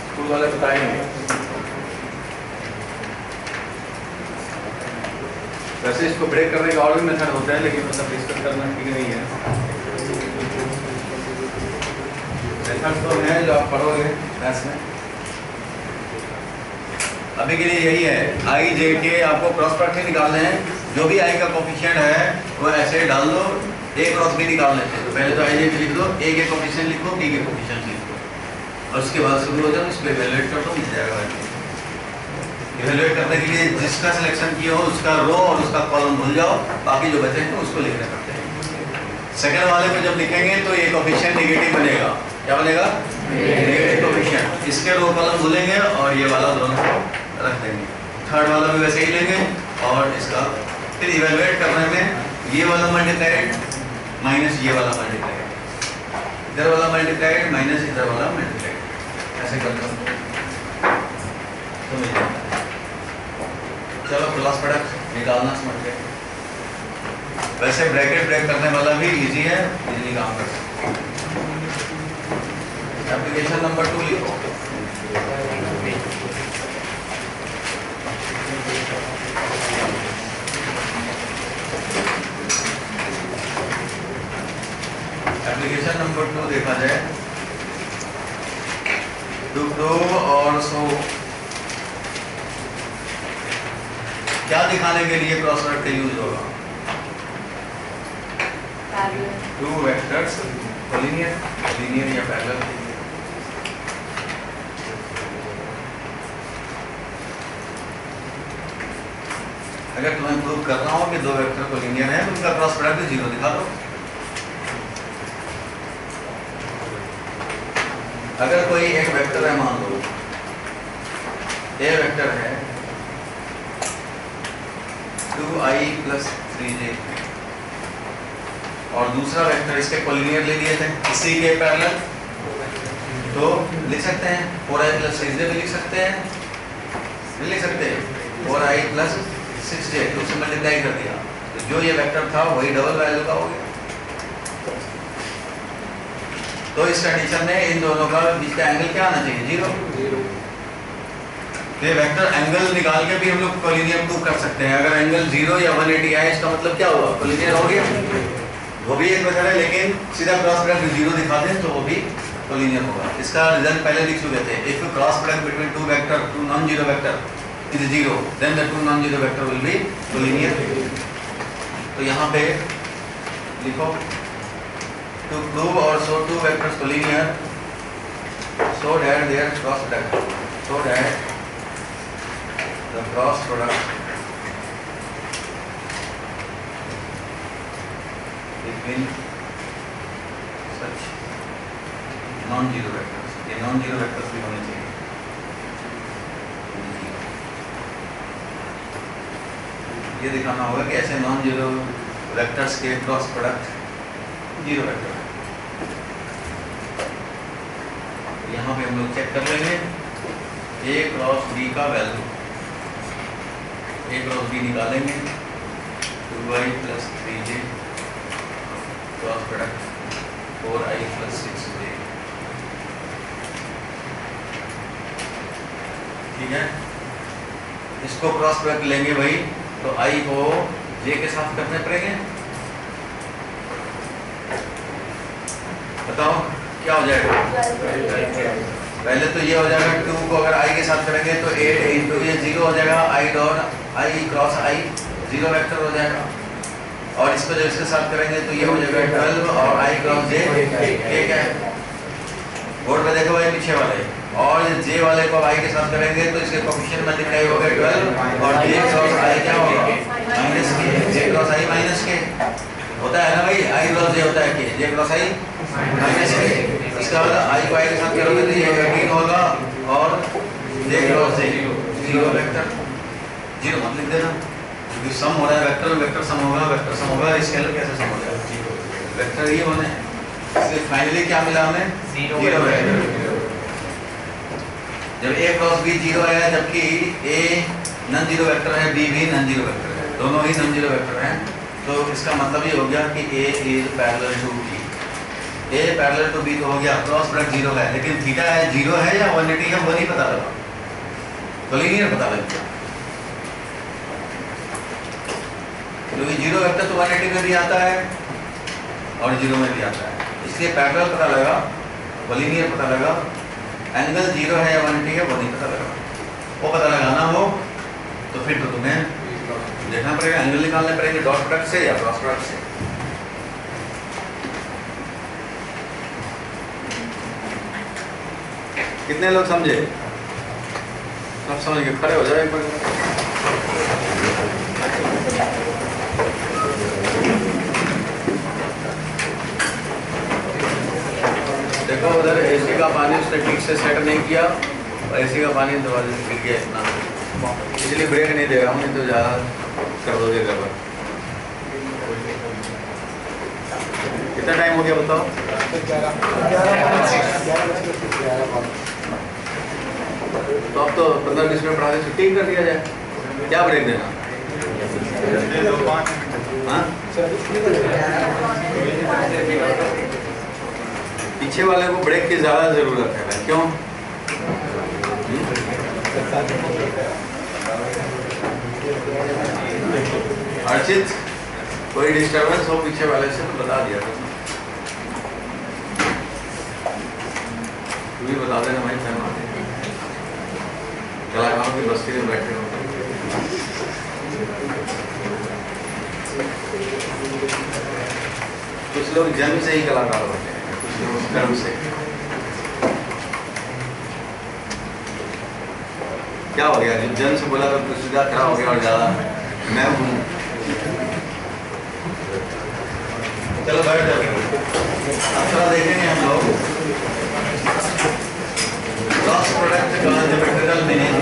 स्कूल वाले बताएंगे। वैसे इसको ब्रेक करने का और भी मेथड होता है, लेकिन मतलब डिस्कस करना ठीक नहीं है। मेथड तो है जो आप पढ़ोगे मैथ्स में। अभी के लिए यही है, आई जे के आपको क्रॉस प्रोडक्ट निकालने हैं। जो भी आई का कोफिशिएंट है वो ऐसे डाल दो, ए क्रॉस बी निकाल लेते हैं। तो पहले तो आई जे लिख दो, ए के कोफिशिएंट लिखो, बी के कोफिशिएंट लिखो, और उसके बाद शुरू हो जाओ। इस पर इवेलुएट कर दो, मिल जाएगा। इवेलुएट करने के लिए जिसका सिलेक्शन किया हो उसका रो और उसका कॉलम भूल जाओ, बाकी जो बचे हैं उसको लिखना करते हैं। सेकंड वाले को जब लिखेंगे तो ये कोफिशिएंट नेगेटिव बनेगा। क्या बनेगा? Negative coefficient. इसके रो कॉलम भूलेंगे और ये वाला दोनों रख देंगे। थर्ड वाला भी वैसे ही लेंगे और इसका फिर इवेलुएट करने में ये वाला मल्टीप्लाइड माइनस ये वाला मल्टीप्लाइड, इधर वाला मल्टीप्लाइड माइनस इधर वाला मल्टीप्लाइड, ऐसे करते हैं तो मिल जाता है। चलो क्रॉस प्रोडक्ट निकालना समझ गए। वैसे ब्रैकेट ब्रेक करने वाला भी इजी है, इजीली काम कर सकते हैं। एप्लीकेशन नंबर 2 लिखो। एप्लीकेशन नंबर 2 देखा जाए टू प्रो और सो क्या दिखाने के लिए क्रॉस प्रोडक्ट यूज होगा? टू वेक्टर्स लीनियर या पैरेलल। अगर तुम्हें प्रूव कर रहा हूँ कि दो वेक्टर कोलिनियर हैं तो उनका क्रॉस प्रोडक्ट 0 दिखा दो। अगर कोई एक वेक्टर है, मान लो ए वेक्टर है 2i + 3j और दूसरा वेक्टर इसके कोलिनियर ले लिए थे इसी के पैरेलल, तो लिख सकते हैं 4i + 6j भी लिख सकते हैं, नहीं लिख सकते 4i + 6j, तो उससे मल्टीप्लाई कर दिया तो जो ये वेक्टर था वही डबल वैल्यू का हो गया। तो इस कंडीशन में इन दोनों का बीच का एंगल क्या आना चाहिए? 0। तो ये वेक्टर एंगल निकाल के भी हम लोग कोलिनियर प्रूव कर सकते हैं। अगर एंगल 0 या 180 है इसका मतलब क्या हुआ? कोलिनियर हो गया। वो भी एक मेथड है, लेकिन सीधा क्रॉस प्रोडक्ट 0 दिखा दें तो वो भी कोलिनियर होगा। इसका रिजल्ट पहले लिख चुके थे। If cross product between two vector, two non zero vector is 0, then the two non zero vector will be collinear. तो यहाँ पे लिखो to prove or show two vectors collinear, so that their cross product, so that the cross product between such non-zero vectors, ये non-zero vectors भी होने चाहिए, ये दिखाना होगा कि ऐसे non-zero vectors के cross product 0 वेक्टर है। यहाँ पे हम लोग चेक कर लेंगे a क्रॉस b का वैल्यू, a क्रॉस b निकालेंगे 2i + 3j cross product 4i + 6j, ठीक है। इसको क्रॉस प्रोडक्ट लेंगे भाई, तो i को j के साथ करने पड़ेंगे। बताओ क्या हो जाएगा? पहले तो ये हो जाएगा 2 को अगर i के साथ करेंगे तो 8 इंटू ये 0 हो जाएगा, i dot i cross i 0 vector हो जाएगा। और इसको जब इसके साथ करेंगे तो ये हो जाएगा 12 और i क्रॉस j, ठीक है। बोर्ड पे देखो भाई पीछे वाले, और ये j वाले को i के साथ करेंगे तो इसके कोएफिशिएंट मल्टीप्लाई हो गए 12 और j क्रॉस i क्या होगा? -k, j cross i -k होता है ना भाई, i क्रॉस j होता है k, j cross i -k। इसका मतलब i को i के साथ करोगे तो ये 18 होगा और j क्रॉस j 0 वेक्टर, 0 मत लिख देना क्योंकि सम हो रहा है, वेक्टर वेक्टर सम होगा, वेक्टर सम होगा, स्केलर कैसे सम हो जाएगा? वेक्टर ये होने, इसलिए फाइनली क्या मिला हमें? 0 वेक्टर। जब a क्रॉस b 0 आया, जबकि a नॉन जीरो वेक्टर है, b भी नॉन जीरो वेक्टर है, दोनों ही नॉन जीरो वेक्टर हैं, तो इसका मतलब ये हो गया कि a इज parallel to b, a parallel to b तो हो गया, क्रॉस प्रोडक्ट 0 है, लेकिन थीटा है 0 है या 180 है वो नहीं पता लगा, कोलिनियर पता लग गया। क्योंकि 0 वेक्टर तो 180 में भी आता है और 0 में भी आता है, इसलिए पैरेलल पता लगा, कोलिनियर पता लगा, एंगल 0 है या 180 है वो नहीं पता लगा। वो पता लगाना हो तो फिर तो तुम्हें देखना पड़ेगा, एंगल निकालने पड़ेंगे डॉट प्रोडक्ट से या क्रॉस प्रोडक्ट से। कितने लोग समझे? सब समझ गए? खड़े हो जाए एक बार। देखो उधर एसी का पानी उसने ठीक से सेट नहीं किया और एसी का पानी दरवाजे से गिर गया इतना, इसलिए ब्रेक नहीं दे रहा हूँ, नहीं तो ज़्यादा कर दोगे गड़बड़। कितना टाइम हो गया बताओ? 11। तो अब तो 15-20 मिनट पढ़ा के छुट्टी कर दिया जाए, क्या ब्रेक देना? हाँ पीछे वाले को ब्रेक की ज़्यादा ज़रूरत है, क्यों? अर्चित कोई डिस्टर्बेंस हो पीछे वाले से तो बता दिया था, तू भी बता देना भाई, मैं मान कलाकारों की बस्ती में बैठे हो। कुछ लोग जन्म से ही कलाकार होते हैं, कुछ लोग कर्म से। क्या हो गया? जब जन्म से बोला तो कुछ सीधा खड़ा हो गया और ज़्यादा मैं हूँ। चलो बैठ जाओ। अब थोड़ा देखेंगे हम लोग क्रॉस प्रोडक्ट का ज्योमेट्रिकल मीनिंग।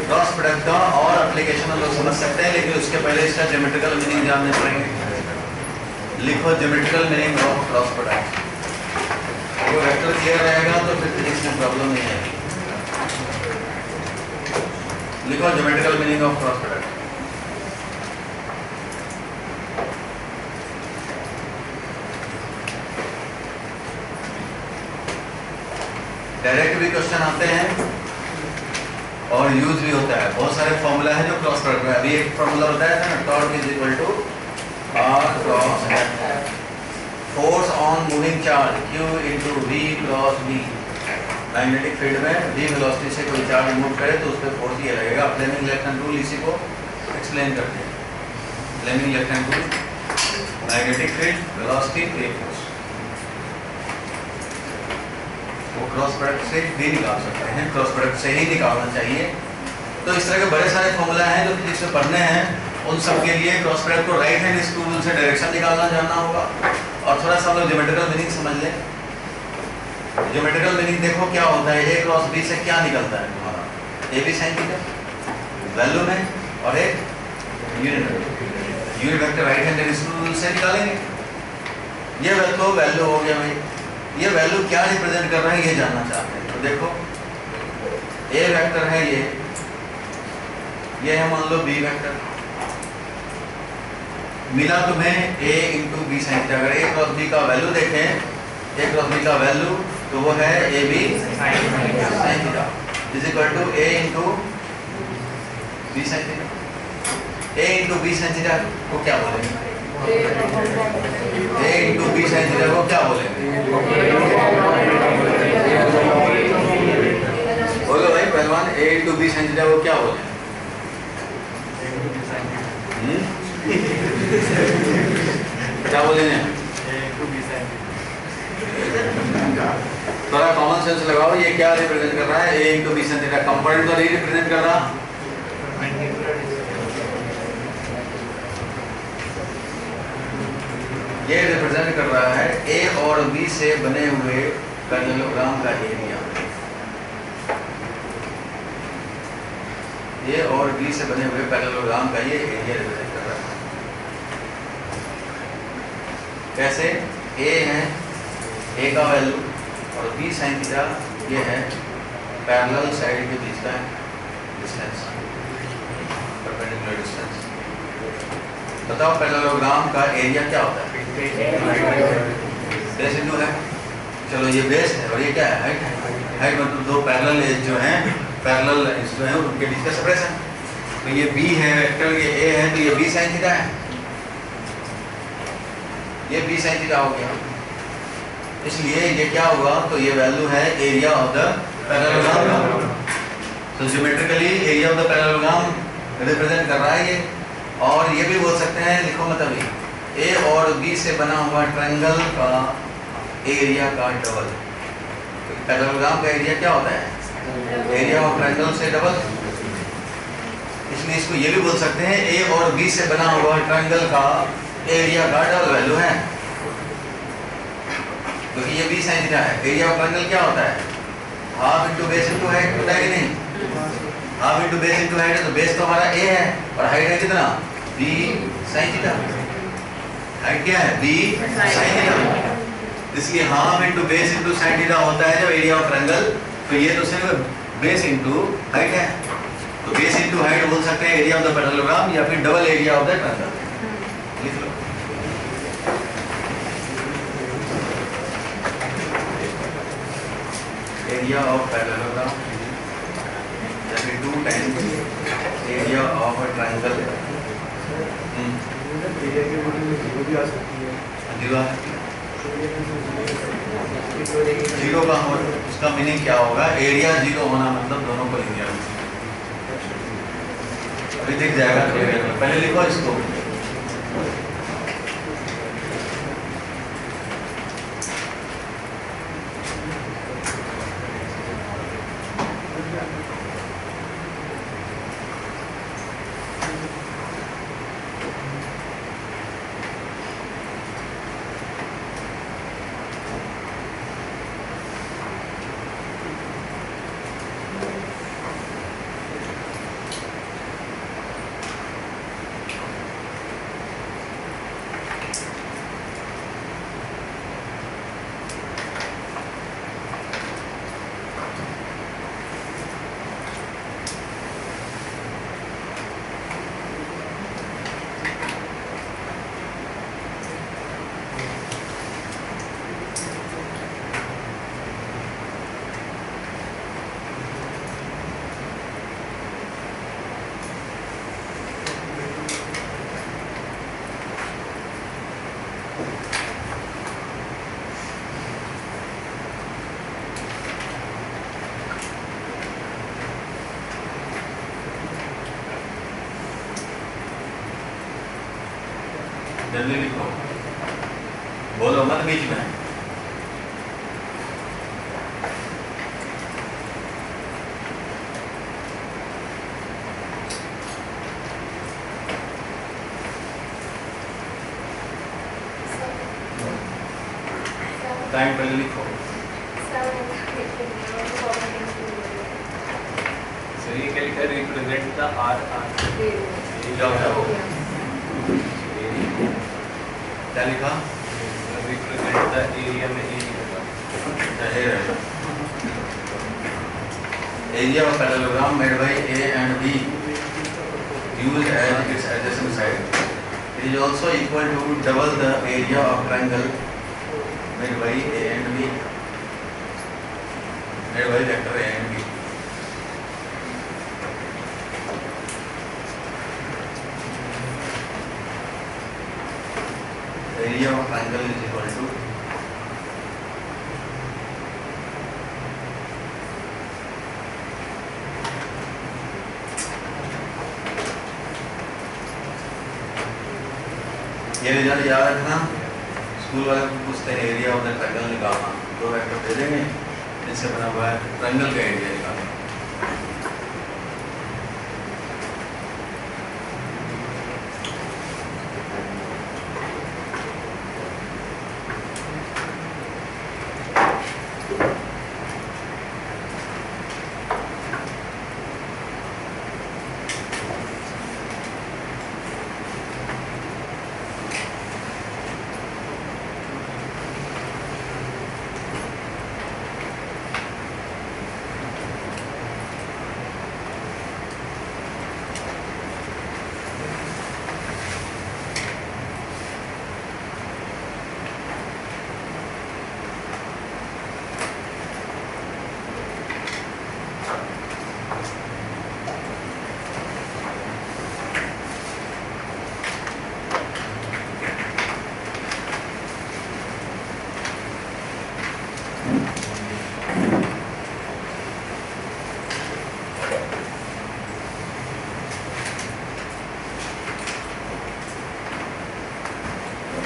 क्रॉस प्रोडक्ट का और एप्लीकेशन हम लोग समझ सकते हैं, लेकिन उसके पहले इसका ज्योमेट्रिकल मीनिंग जानने पड़ेंगे। लिखो geometrical meaning of cross product. वो वेक्टर क्लियर रहेगा तो फिर फिजिक्स में प्रॉब्लम नहीं आएगी। लिखो geometrical meaning of cross product. Direct भी क्वेश्चन आते हैं और यूज भी होता है। बहुत सारे फॉर्मूला है जो क्रॉस प्रोडक्ट में। अभी एक फॉर्मूला बताया था ना, torque is equal to R cross force on moving charge Q into V cross V। Magnetic field में V वेलोसिटी से कोई चार्ज मूव करे तो उस पर फोर्स ये लगेगा। फ्लेमिंग लेफ्ट हैंड रूल इसी को एक्सप्लेन करते हैं। Fleming left hand rule, magnetic field, velocity, force, वो क्रॉस प्रोडक्ट से भी निकाल सकते हैं। क्रॉस प्रोडक्ट से ही निकालना चाहिए। तो इस तरह के बड़े सारे फॉर्मूला हैं जो फिजिक्स में पढ़ने हैं। उन सब के लिए क्रॉस प्रोडक्ट को राइट हैंड स्क्रू से डायरेक्शन निकालना जानना होगा। और थोड़ा सा हम लोग ज्योमेट्रिकल मीनिंग समझ लें। ज्योमेट्रिकल मीनिंग देखो क्या होता है। ए क्रॉस बी से क्या निकलता है तुम्हारा? A B sine theta value में, और एक unit vector right hand screw से निकालेंगे। ये तो वैल्यू हो गया भाई। ये वैल्यू क्या रिप्रेजेंट कर रहा है ये जानना चाहते हैं। तो देखो ए वेक्टर है ये है मान लो बी वेक्टर। मिला तुम्हें a into B sine theta. अगर a क्रॉस बी का वैल्यू देखें, a क्रॉस बी का वैल्यू तो वो है A B sine theta is equal to a into B sine theta. a into B sine theta को क्या बोलेंगे? a into B sine theta को क्या बोलेंगे? बोलो भाई पहलवान, a into B sine theta को क्या बोलेंगे? क्या बोलेंगे? थोड़ा कॉमन सेंस लगाओ। ये क्या रिप्रेजेंट कर रहा है? a into B sine theta. Component तो नहीं रिप्रेजेंट कर रहा। ये रिप्रेजेंट कर रहा है a और b से बने हुए पैरेललोग्राम का एरिया। a और b से बने हुए पैरेललोग्राम का ये एरिया रिप्रेजेंट कर रहा है। कैसे? a है a का वैल्यू और b साइन थीटा ये है पैरेलल साइड के बीच का डिस्टेंस, परपेंडिकुलर डिस्टेंस। बताओ पैरेललोग्राम का एरिया क्या होता है? Base into height. चलो ये बेस है और ये क्या है? हाइट है। हाइट मतलब दो पैरेलल जो हैं, पैरेलल जो हैं उनके बीच का सेपरेशन। तो ये b है वेक्टर, ये a है, तो ये b साइन थीटा है। ये b साइन थीटा हो गया। इसलिए ये क्या होगा? तो ये वैल्यू है एरिया ऑफ द पैरेललोग्राम। तो geometrically area of the parallelogram represent कर रहा है ये। और ये भी बोल सकते हैं, लिखो मतलब ये a और b से बना हुआ ट्रायंगल का एरिया का डबल। पैरेललोग्राम का एरिया क्या होता है? एरिया ऑफ ट्रायंगल से डबल। इसलिए इसको ये भी बोल सकते हैं a और b से बना हुआ ट्रायंगल का एरिया का डबल वैल्यू है, क्योंकि ये b साइन थीटा है। एरिया ऑफ ट्रायंगल क्या होता है? Half into base into height होता है कि नहीं? Half into base into height है, तो बेस तो हमारा a है और हाइट है कितना? b sine theta. हाइट क्या है? b sine theta. इसलिए half into base into sine theta होता है जो एरिया ऑफ ट्रायंगल। तो ये तो सिर्फ बेस इंटू हाइट है। तो बेस इंटू हाइट बोल सकते हैं एरिया ऑफ द पैरेललोग्राम, या फिर double area of the triangle. लिख लो। Area of parallelogram that is 2 times area of a triangle। Zero का उसका मीनिंग क्या होगा? एरिया जीरो होना मतलब दोनों को लिनियर। अभी दिख जाएगा, पहले लिखो इसको। जल्दी लिखो, बोलो मत बीच में। टाइम पहले लिखो। सर ये क्या लिखा है? रिप्रेजेंट द आर क्या लिखा? रिप्रेजेंट द एरिया में area of parallelogram made by A and B used as its adjacent side. It is also equal to double the area of triangle made by A and B, made by vector A and B. Area of triangle is equal to ये रिजल्ट याद रखना। स्कूल वाले को पूछते हैं एरिया ऑफ द ट्रायंगल निकालना, दो वेक्टर दे देंगे, इससे बना हुआ है ट्रायंगल का एरिया निकालना।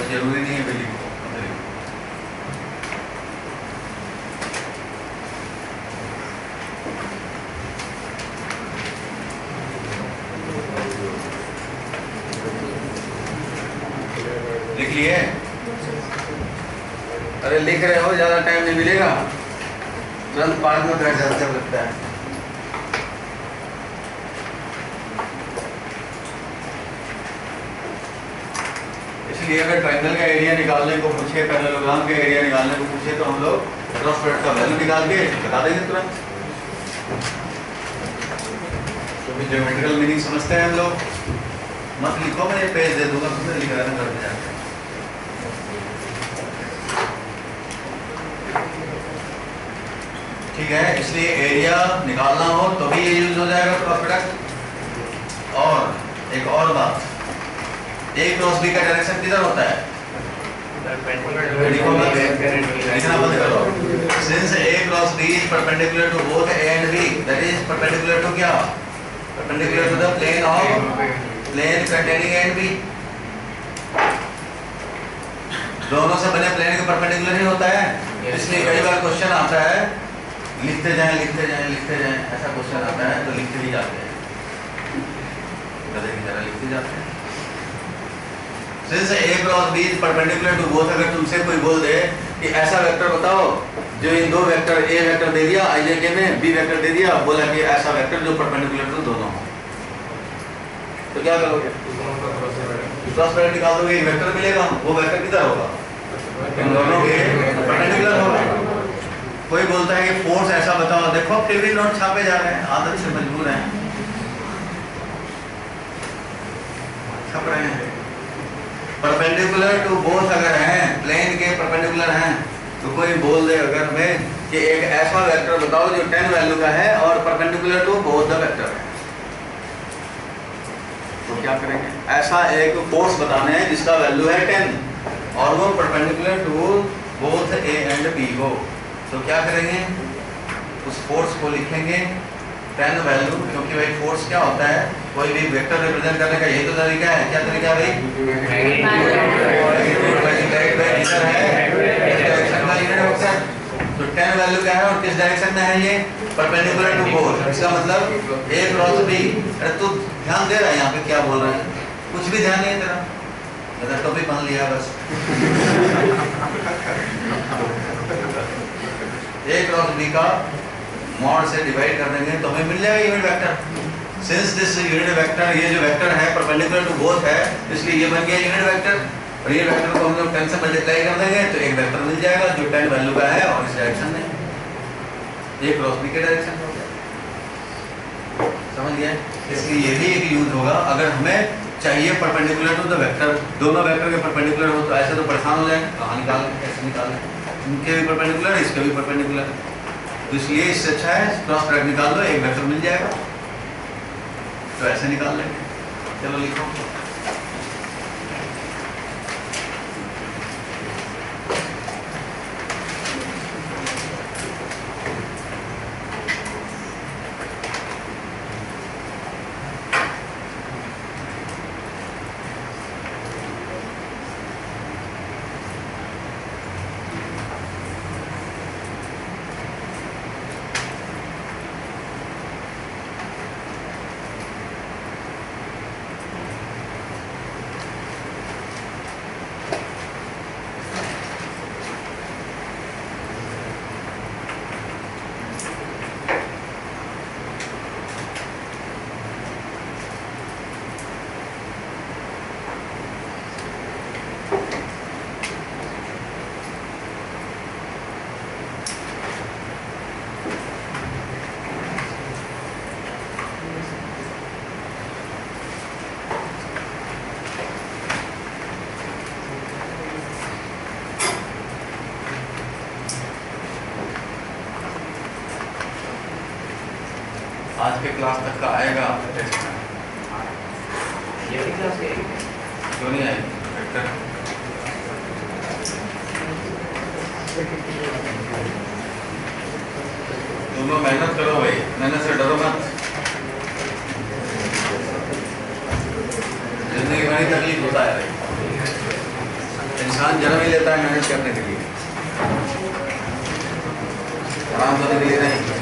जरूरी नहीं है बिल्ली को लिख लिए? अरे लिख रहे हो, ज्यादा टाइम नहीं मिलेगा, तुरंत पार्क में बैठ जाते लगता है। इसलिए अगर ट्रायंगल का एरिया निकालने को पूछे, पैरेललोग्राम का एरिया निकालने को पूछे, तो हम लोग क्रॉस प्रोडक्ट का वैल्यू निकाल के बता देंगे तुरंत। तो ज्योमेट्रिकल मीनिंग समझते हैं हम लोग। मत लिखो, मैं ये पेज दे दूंगा, तुमने लिख रहना घर पे जाके। ठीक है, इसलिए एरिया निकालना हो तो भी ये यूज हो जाएगा क्रॉस प्रोडक्ट। और एक और बात, ए क्रॉस बी का डायरेक्शन किधर होता है? लिखना बंद करो। Since A cross B is perpendicular to both A and B, that is perpendicular to क्या? Perpendicular to the plane of plane containing A and B. दोनों से बने प्लेन के परपेंडिकुलर ही होता है। इसलिए कई बार क्वेश्चन आता है, लिखते जाएं लिखते जाएं लिखते जाएं, ऐसा क्वेश्चन आता है तो लिखते ही जाते हैं, गधे की तरह लिखते जाते हैं। Since A cross B is perpendicular to both, अगर तुमसे कोई बोल दे कि ऐसा वेक्टर बताओ जो इन दो वेक्टर A वेक्टर दे दिया IJ में, B वेक्टर दे दिया, बोला कि ऐसा वेक्टर जो परपेंडिकुलर टू दोनों हो, तो क्या करोगे? क्रॉस प्रोडक्ट निकाल दोगे, एक वेक्टर मिलेगा, वो वेक्टर किधर होगा? इन दोनों के परपेंडिकुलर होगा। कोई बोलता है कि फोर्स ऐसा बताओ, देखो फिर भी नोट छापे जा रहे हैं, आदत से मजबूर हैं, छप रहे हैं। परपेंडिकुलर टू बोथ अगर हैं, प्लेन के परपेंडिकुलर हैं, तो कोई बोल दे अगर मैं कि एक ऐसा वेक्टर बताओ जो 10 वैल्यू का है और perpendicular to both the vector है, तो क्या करेंगे? ऐसा एक फोर्स बताना है जिसका वैल्यू है 10 और वो perpendicular to both A and B हो, तो क्या करेंगे? उस फोर्स को लिखेंगे 10 वैल्यू, क्योंकि भाई फोर्स क्या होता है, कोई भी वेक्टर रिप्रेजेंट करने का यही तो तरीका है। क्या तरीका है भाई? तो 10 वैल्यू क्या है और किस डायरेक्शन में है? ये परपेंडिकुलर टू बोथ। इसका मतलब ए क्रॉस बी। अरे तू ध्यान दे रहा है यहाँ पे क्या बोल रहा है? कुछ भी ध्यान नहीं है तेरा, मतलब टॉपिक मान लिया बस। ए क्रॉस बी का मॉड से डिवाइड कर देंगे तो हमें मिल जाएगा unit vector. Since this unit vector, ये जो वेक्टर है परपेंडिकुलर टू बोथ है, इसलिए ये बन गया यूनिट वेक्टर। और ये वेक्टर को हम लोग 10 से मल्टीप्लाई कर देंगे तो एक वेक्टर मिल जाएगा जो 10 वैल्यू का है और इस डायरेक्शन में ये क्रॉस बी के डायरेक्शन में हो जाएगा। समझ गए? इसलिए ये भी एक यूज होगा अगर हमें चाहिए परपेंडिकुलर टू द वेक्टर, दोनों वेक्टर के परपेंडिकुलर हो तो ऐसे तो परेशान हो जाएंगे, कहाँ निकालें, कैसे निकालें, इनके भी परपेंडिकुलर इसके भी परपेंडिकुलर। तो इसलिए इससे अच्छा है क्रॉस प्रोडक्ट निकाल दो, एक वेक्टर मिल जाएगा, तो ऐसे निकाल लेंगे। चलो लिखो। आज के क्लास तक का आएगा आपका टेस्ट में, ये भी क्लास है क्यों नहीं आएगी? वेक्टर तुम लोग मेहनत करो भाई, मेहनत से डरो मत। जिंदगी बड़ी तकलीफ होता है भाई, इंसान जन्म ही लेता है मेहनत करने के लिए, आराम करने के लिए नहीं।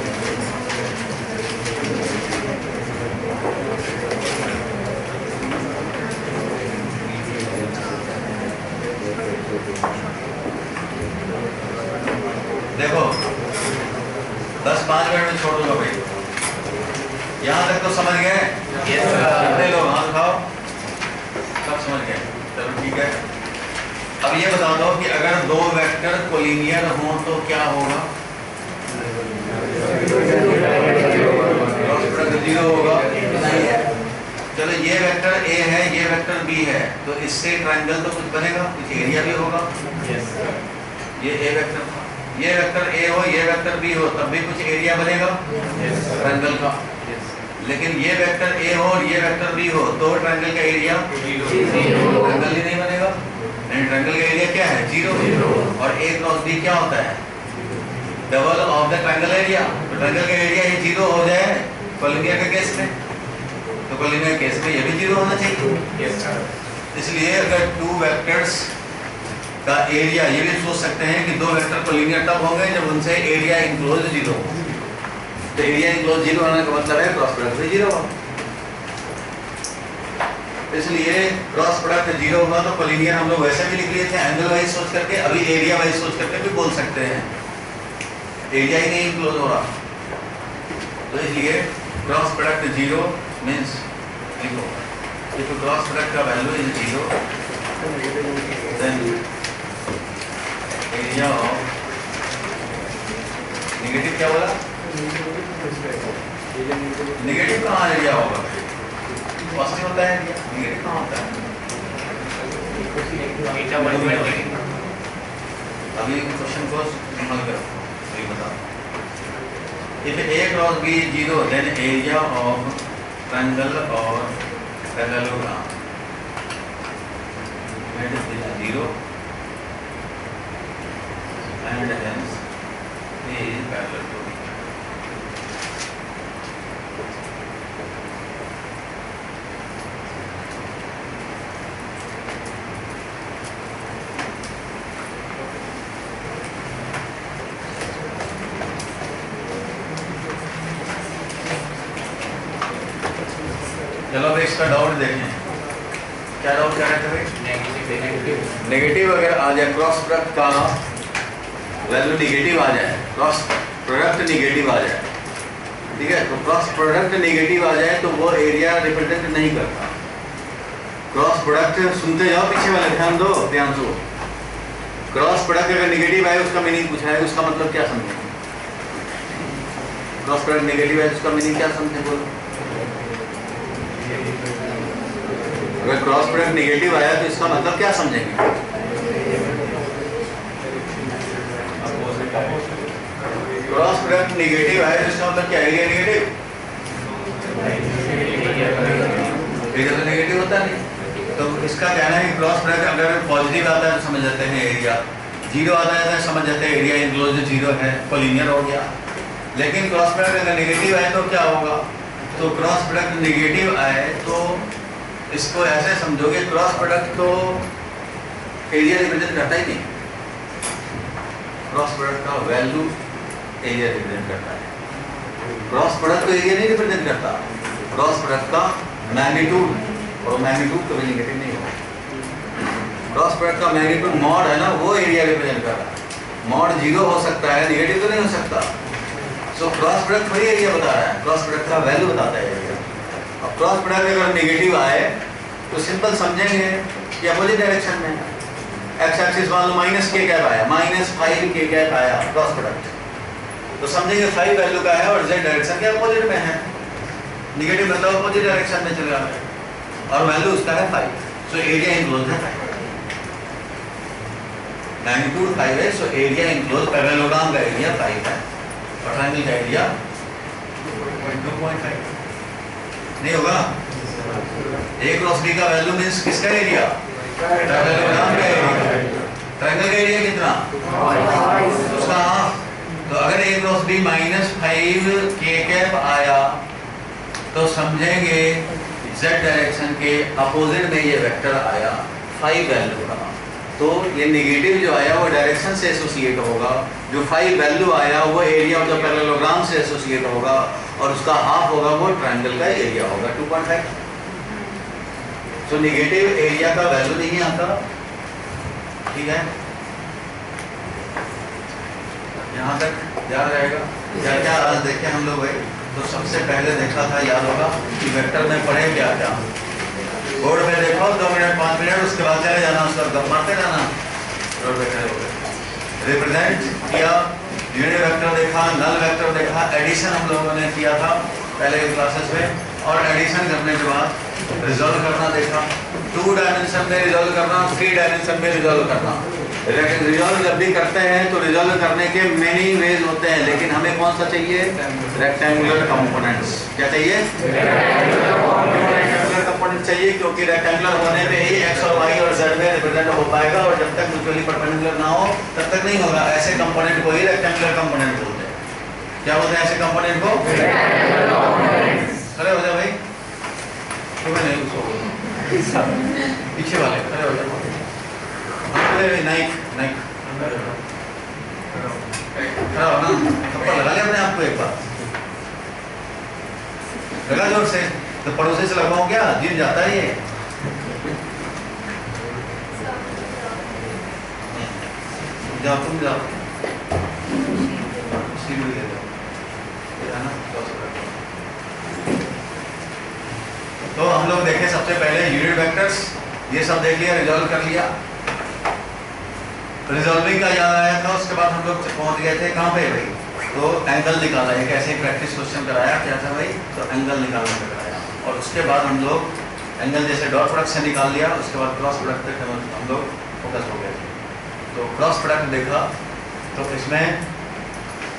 देखो 10-5 मिनट में छोड़ दूंगा भाई, यहाँ तक तो समझ गए? कितने लोग हाथ खाओ? सब समझ गए? चलो ठीक है। अब ये बता दो कि अगर दो वेक्टर कोलिनियर हों तो क्या होगा? क्रॉस प्रोडक्ट 0 होगा? नहीं है। चलो ये वेक्टर ए है, ये वेक्टर बी है, तो इससे ट्रायंगल तो कुछ बनेगा, कुछ एरिया भी होगा। ये ए वेक्टर, ये वेक्टर ए हो, ये वेक्टर बी हो, तब भी कुछ एरिया बनेगा ट्रायंगल का। लेकिन ये वेक्टर ए हो और ये वेक्टर बी हो तो ट्रायंगल का एरिया ट्रायंगल ही नहीं बनेगा। ट्रायंगल का एरिया क्या है? 0। और ए क्रॉस बी क्या होता है? Double of the triangle area. तो ट्रायंगल का एरिया ये 0 हो जाए कोलिनियर के केस में, तो कोलिनियर केस में ये भी 0 होना चाहिए। इसलिए अगर टू वेक्टर्स का एरिया, ये भी सोच सकते हैं कि दो वेक्टर कोलिनियर तब होंगे जब उनसे एरिया इनक्लोज 0 हो। तो एरिया इनक्लोज 0 होने का मतलब है क्रॉस प्रोडक्ट भी 0 होगा। इसलिए क्रॉस प्रोडक्ट 0 होगा तो कोलिनियर हम लोग वैसे भी लिख लिए थे एंगल वाइज सोच करके, अभी एरिया वाइज सोच करके भी बोल सकते हैं, एरिया ही नहीं इनक्लोज हो रहा। तो इसलिए क्रॉस प्रोडक्ट 0 मीन्स लिखो, if क्रॉस प्रोडक्ट का value is 0 then area of negative, क्या बोला? नेगेटिव कहाँ एरिया होगा? पॉजिटिव होता है एरिया, नेगेटिव कहाँ होता है? अभी क्वेश्चन को हल करो, ये बताओ। If A cross B is 0, then area of triangle or parallelogram is 0 and hence A is parallel to B. चलो अब इसका डाउट देखें, क्या डाउट कर रहे थे भाई? नेगेटिव अगर आ जाए, क्रॉस प्रोडक्ट का वैल्यू निगेटिव आ जाए, क्रॉस प्रोडक्ट निगेटिव आ जाए, ठीक है, तो क्रॉस प्रोडक्ट निगेटिव आ जाए तो वो एरिया रिप्रेजेंट नहीं करता। क्रॉस प्रोडक्ट सुनते जाओ, पीछे वाले ध्यान दो, ध्यान दो। क्रॉस प्रोडक्ट अगर निगेटिव आए उसका मीनिंग पूछा है, उसका मतलब क्या समझेंगे? क्रॉस प्रोडक्ट नेगेटिव है उसका मीनिंग क्या समझे, बोलो? अगर क्रॉस प्रोडक्ट नेगेटिव आया तो इसका मतलब क्या समझेंगे? क्रॉस प्रोडक्ट नेगेटिव आया तो इसका मतलब क्या है? एरिया नेगेटिव, एरिया तो नेगेटिव होता नहीं। तो इसका कहना है कि क्रॉस प्रोडक्ट अगर पॉजिटिव आता है तो समझ जाते हैं एरिया, जीरो आता है तो समझ जाते हैं एरिया इनक्लोज जीरो है, कोलिनियर हो गया। लेकिन क्रॉस प्रोडक्ट अगर नेगेटिव आए तो क्या होगा? तो क्रॉस प्रोडक्ट नेगेटिव आए तो इसको ऐसे समझोगे, क्रॉस प्रोडक्ट तो एरिया रिप्रेजेंट करता ही नहीं। क्रॉस प्रोडक्ट का वैल्यू एरिया रिप्रेजेंट करता है, क्रॉस प्रोडक्ट तो एरिया नहीं रिप्रेजेंट करता। क्रॉस प्रोडक्ट का मैग्नीट्यूड, और मैग्नीट्यूड कभी नेगेटिव नहीं होगा। क्रॉस प्रोडक्ट का मैग्नीट्यूड मॉड है ना, वो एरिया रिप्रेजेंट कर रहा है। मॉड जीरो हो सकता है, नेगेटिव तो नहीं हो सकता। सो क्रॉस प्रोडक्ट वही एरिया बता रहा है, क्रॉस प्रोडक्ट का वैल्यू बताता है एरिया। अब क्रॉस प्रोडक्ट अगर नेगेटिव आए तो सिंपल समझेंगे कि अपोजिट डायरेक्शन में एक्स एक्सिस मान लो माइनस के कैप आया, -5 के कैप आया क्रॉस प्रोडक्ट, तो समझेंगे 5 वैल्यू का है और जेड डायरेक्शन के अपोजिट में है। नेगेटिव मतलब अपोजिट डायरेक्शन में चल रहा है और वैल्यू उसका है 5, सो एरिया इनक्लोज है 5, मैग्नीट्यूड 5 है, सो एरिया इनक्लोज पैरेललोग्राम का एरिया 5 है और ट्रायंगल का एरिया 2.5 नहीं होगा। a क्रॉस b का वैल्यू मींस किसका एरिया? पैरेललोग्राम का एरिया। ट्रायंगल का एरिया कितना? उसका हाफ। तो अगर a cross b -5 k cap आया तो समझेंगे z डायरेक्शन के अपोजिट में ये वेक्टर आया 5 वैल्यू का, तो ये नेगेटिव जो आया वो डायरेक्शन से एसोसिएट होगा, जो 5 वैल्यू आया वो एरिया ऑफ द पैरेललोग्राम से एसोसिएट होगा और उसका हाफ होगा वो ट्रायंगल का एरिया होगा 2.5। तो नेगेटिव एरिया का वैल्यू नहीं आता, ठीक है, यहाँ तक याद रहेगा। क्या क्या आज देखे हम लोग भाई? तो सबसे पहले देखा था, याद होगा कि वेक्टर में पढ़े क्या क्या, बोर्ड में देखो 2 मिनट 5 मिनट, उसके बाद चले जाना, उसका गप मारते रहना। बोर्ड में खड़े हो गए, रिप्रेजेंट किया, यूनिट वेक्टर देखा, नल वेक्टर देखा, एडिशन हम लोगों ने किया था पहले के क्लासेस में, और एडिशन करने के बाद रिजॉल्व करना देखा। 2 डायमेंशन में रिजॉल्व करना, 3 डायमेंशन में रिजॉल्व करना। रिजॉल्व जब भी करते हैं तो रिजॉल्व करने के मेनी वेज होते हैं, लेकिन हमें कौन सा चाहिए? Rectangular components. क्या चाहिए? रेक्टेंगुलर कंपोनेंट चाहिए, क्योंकि रेक्टेंगुलर होने पे ही x और y और z में रिप्रेजेंट हो पाएगा, और जब तक म्यूचुअली परपेंडिकुलर ना हो तब तक नहीं होगा। ऐसे कंपोनेंट को ही रेक्टेंगुलर कंपोनेंट बोलते हैं। क्या बोलते हैं ऐसे कंपोनेंट को? खड़े हो जाओ भाई, तुम्हें नहीं उसको पीछे वाले खड़े हो जाओ। नाइक नाइक खड़ा हो ना, थप्पड़ लगा लिया अपने आप को एक बार, लगा जोर से, तो पड़ोसी से लगाओ क्या, गिर जाता है ये। जाओ तुम जाओ, सीढ़ी ले जाओ, है ना। तो हम लोग देखे सबसे पहले यूनिट वेक्टर्स, ये सब देख लिया, रिजॉल्व कर लिया। रिजॉल्विंग का याद आया था, उसके बाद हम लोग पहुंच गए थे कहाँ पे भाई? तो एंगल निकाला, एक ऐसे प्रैक्टिस क्वेश्चन कराया, क्या था भाई? तो एंगल निकालने का कराया, और उसके बाद हम लोग एंगल जैसे डॉट प्रोडक्ट से निकाल लिया, उसके बाद क्रॉस प्रोडक्ट तक हम लोग फोकस हो गए थे। तो क्रॉस प्रोडक्ट देखा तो इसमें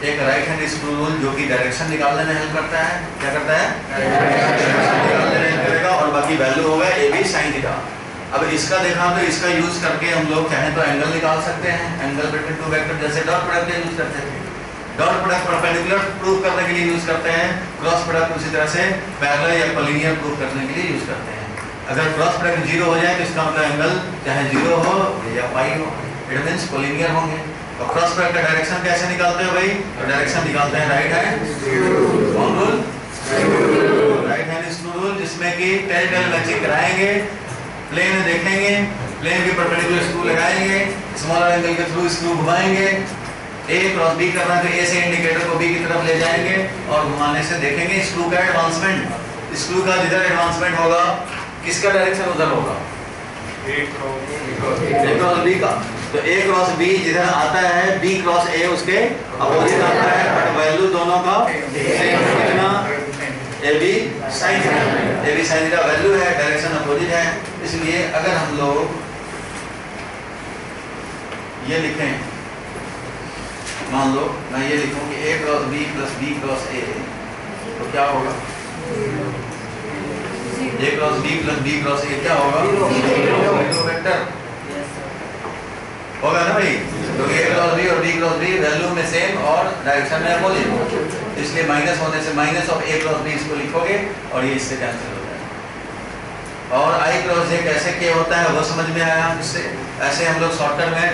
एक राइट हैंड स्क्रू रूल जो कि डायरेक्शन निकालने में हेल्प करता है। क्या करता है? डायरेक्शन निकालने में हेल्प करेगा, और बाकी वैल्यू होगा ए बी साइन थीटा। अब इसका देखा तो इसका यूज करके हम लोग चाहें तो एंगल निकाल सकते हैं, एंगल बिटवीन 2 वेक्टर, जैसे डॉट प्रोडक्ट का यूज करते थे। डॉट प्रोडक्ट परपेंडिकुलर प्रूव करने के लिए यूज करते हैं, क्रॉस प्रोडक्ट उसी तरह से पैरेलल या कोलिनियर प्रूव करने के लिए यूज करते हैं। अगर क्रॉस प्रोडक्ट 0 हो जाए तो इसका मतलब एंगल चाहे 0 हो या पाई हो, इट मींस कोलिनियर होंगे। और क्रॉस प्रोडक्ट का डायरेक्शन कैसे निकालते हो भाई? तो डायरेक्शन निकालते हैं right hand rule, right hand screw rule, rule जिसमें कि टेरिटोरियल मैचिंग कराएंगे, प्लेन देखेंगे, प्लेन के परपेंडिकुलर स्क्रू लगाएंगे, स्मॉलर एंगल के थ्रू स्क्रू घुमाएंगे, ए क्रॉस बी करना है तो ए से इंडिकेटर को बी की तरफ ले जाएंगे और घुमाने से देखेंगे स्क्रू का एडवांसमेंट। स्क्रू का जिधर एडवांसमेंट होगा किसका डायरेक्शन उधर होगा, ए क्रॉस बी का। तो ए क्रॉस बी जिधर आता है बी क्रॉस ए उसके अपोजिट आता है, बट वैल्यू दोनों का सेम कितना, A B sine theta value है, डायरेक्शन अपोजिट है। इसलिए अगर हम लोग ये लिखें, मान लो मैं ये लिखूं कि A cross B plus B cross A, तो क्या होगा, A cross B plus B cross A क्या होगा, वेक्टर होगा ना भाई। तो ए क्रॉस बी और बी क्रॉस बी वैल्यू में सेम और डायरेक्शन में अपोजिट, इसलिए माइनस होने से minus of A cross B इसको लिखोगे और ये इससे कैंसिल हो जाएगा। और आई क्रॉस जे कैसे के होता है वो समझ में आया। इससे ऐसे हम लोग शॉर्टकट में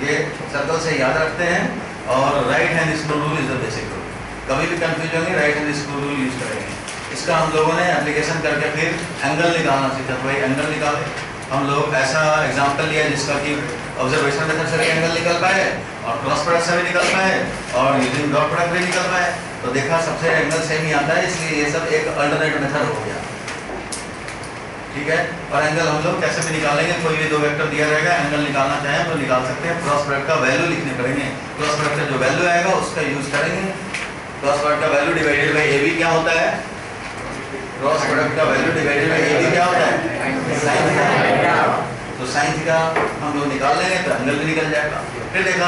ये सर्कल से याद रखते हैं। और right hand screw rule is the basic rule, कभी भी कंफ्यूज होंगे right hand screw rule use करेंगे। इसका हम लोगों ने एप्लीकेशन करके फिर एंगल निकालना सीखा। तो भाई एंगल निकाले, हम लोग ऐसा एग्जांपल लिया जिसका कि ऑब्जर्वेशन मेथड से भी एंगल निकल पाए और क्रॉस प्रोडक्ट से भी निकल पाए और यूजिंग डॉट प्रोडक्ट भी निकल पाए। तो देखा सबसे एंगल सेम ही आता है, इसलिए ये सब एक अल्टरनेट मेथड हो गया, ठीक है। और एंगल हम लोग कैसे भी निकालेंगे, कोई भी दो वेक्टर दिया रहेगा, एंगल निकालना चाहें तो निकाल सकते हैं। क्रॉस प्रोडक्ट का वैल्यू लिखने पड़ेंगे, क्रॉस प्रोडक्ट का जो वैल्यू आएगा उसका यूज करेंगे। क्रॉस प्रोडक्ट का value divided by A B क्या होता है, क्रॉस प्रोडक्ट का value divided by A B क्या होता है, साइन थीटा। तो साइन थीटा हम लोग निकाल लेंगे तो एंगल भी निकल जाएगा। फिर देखा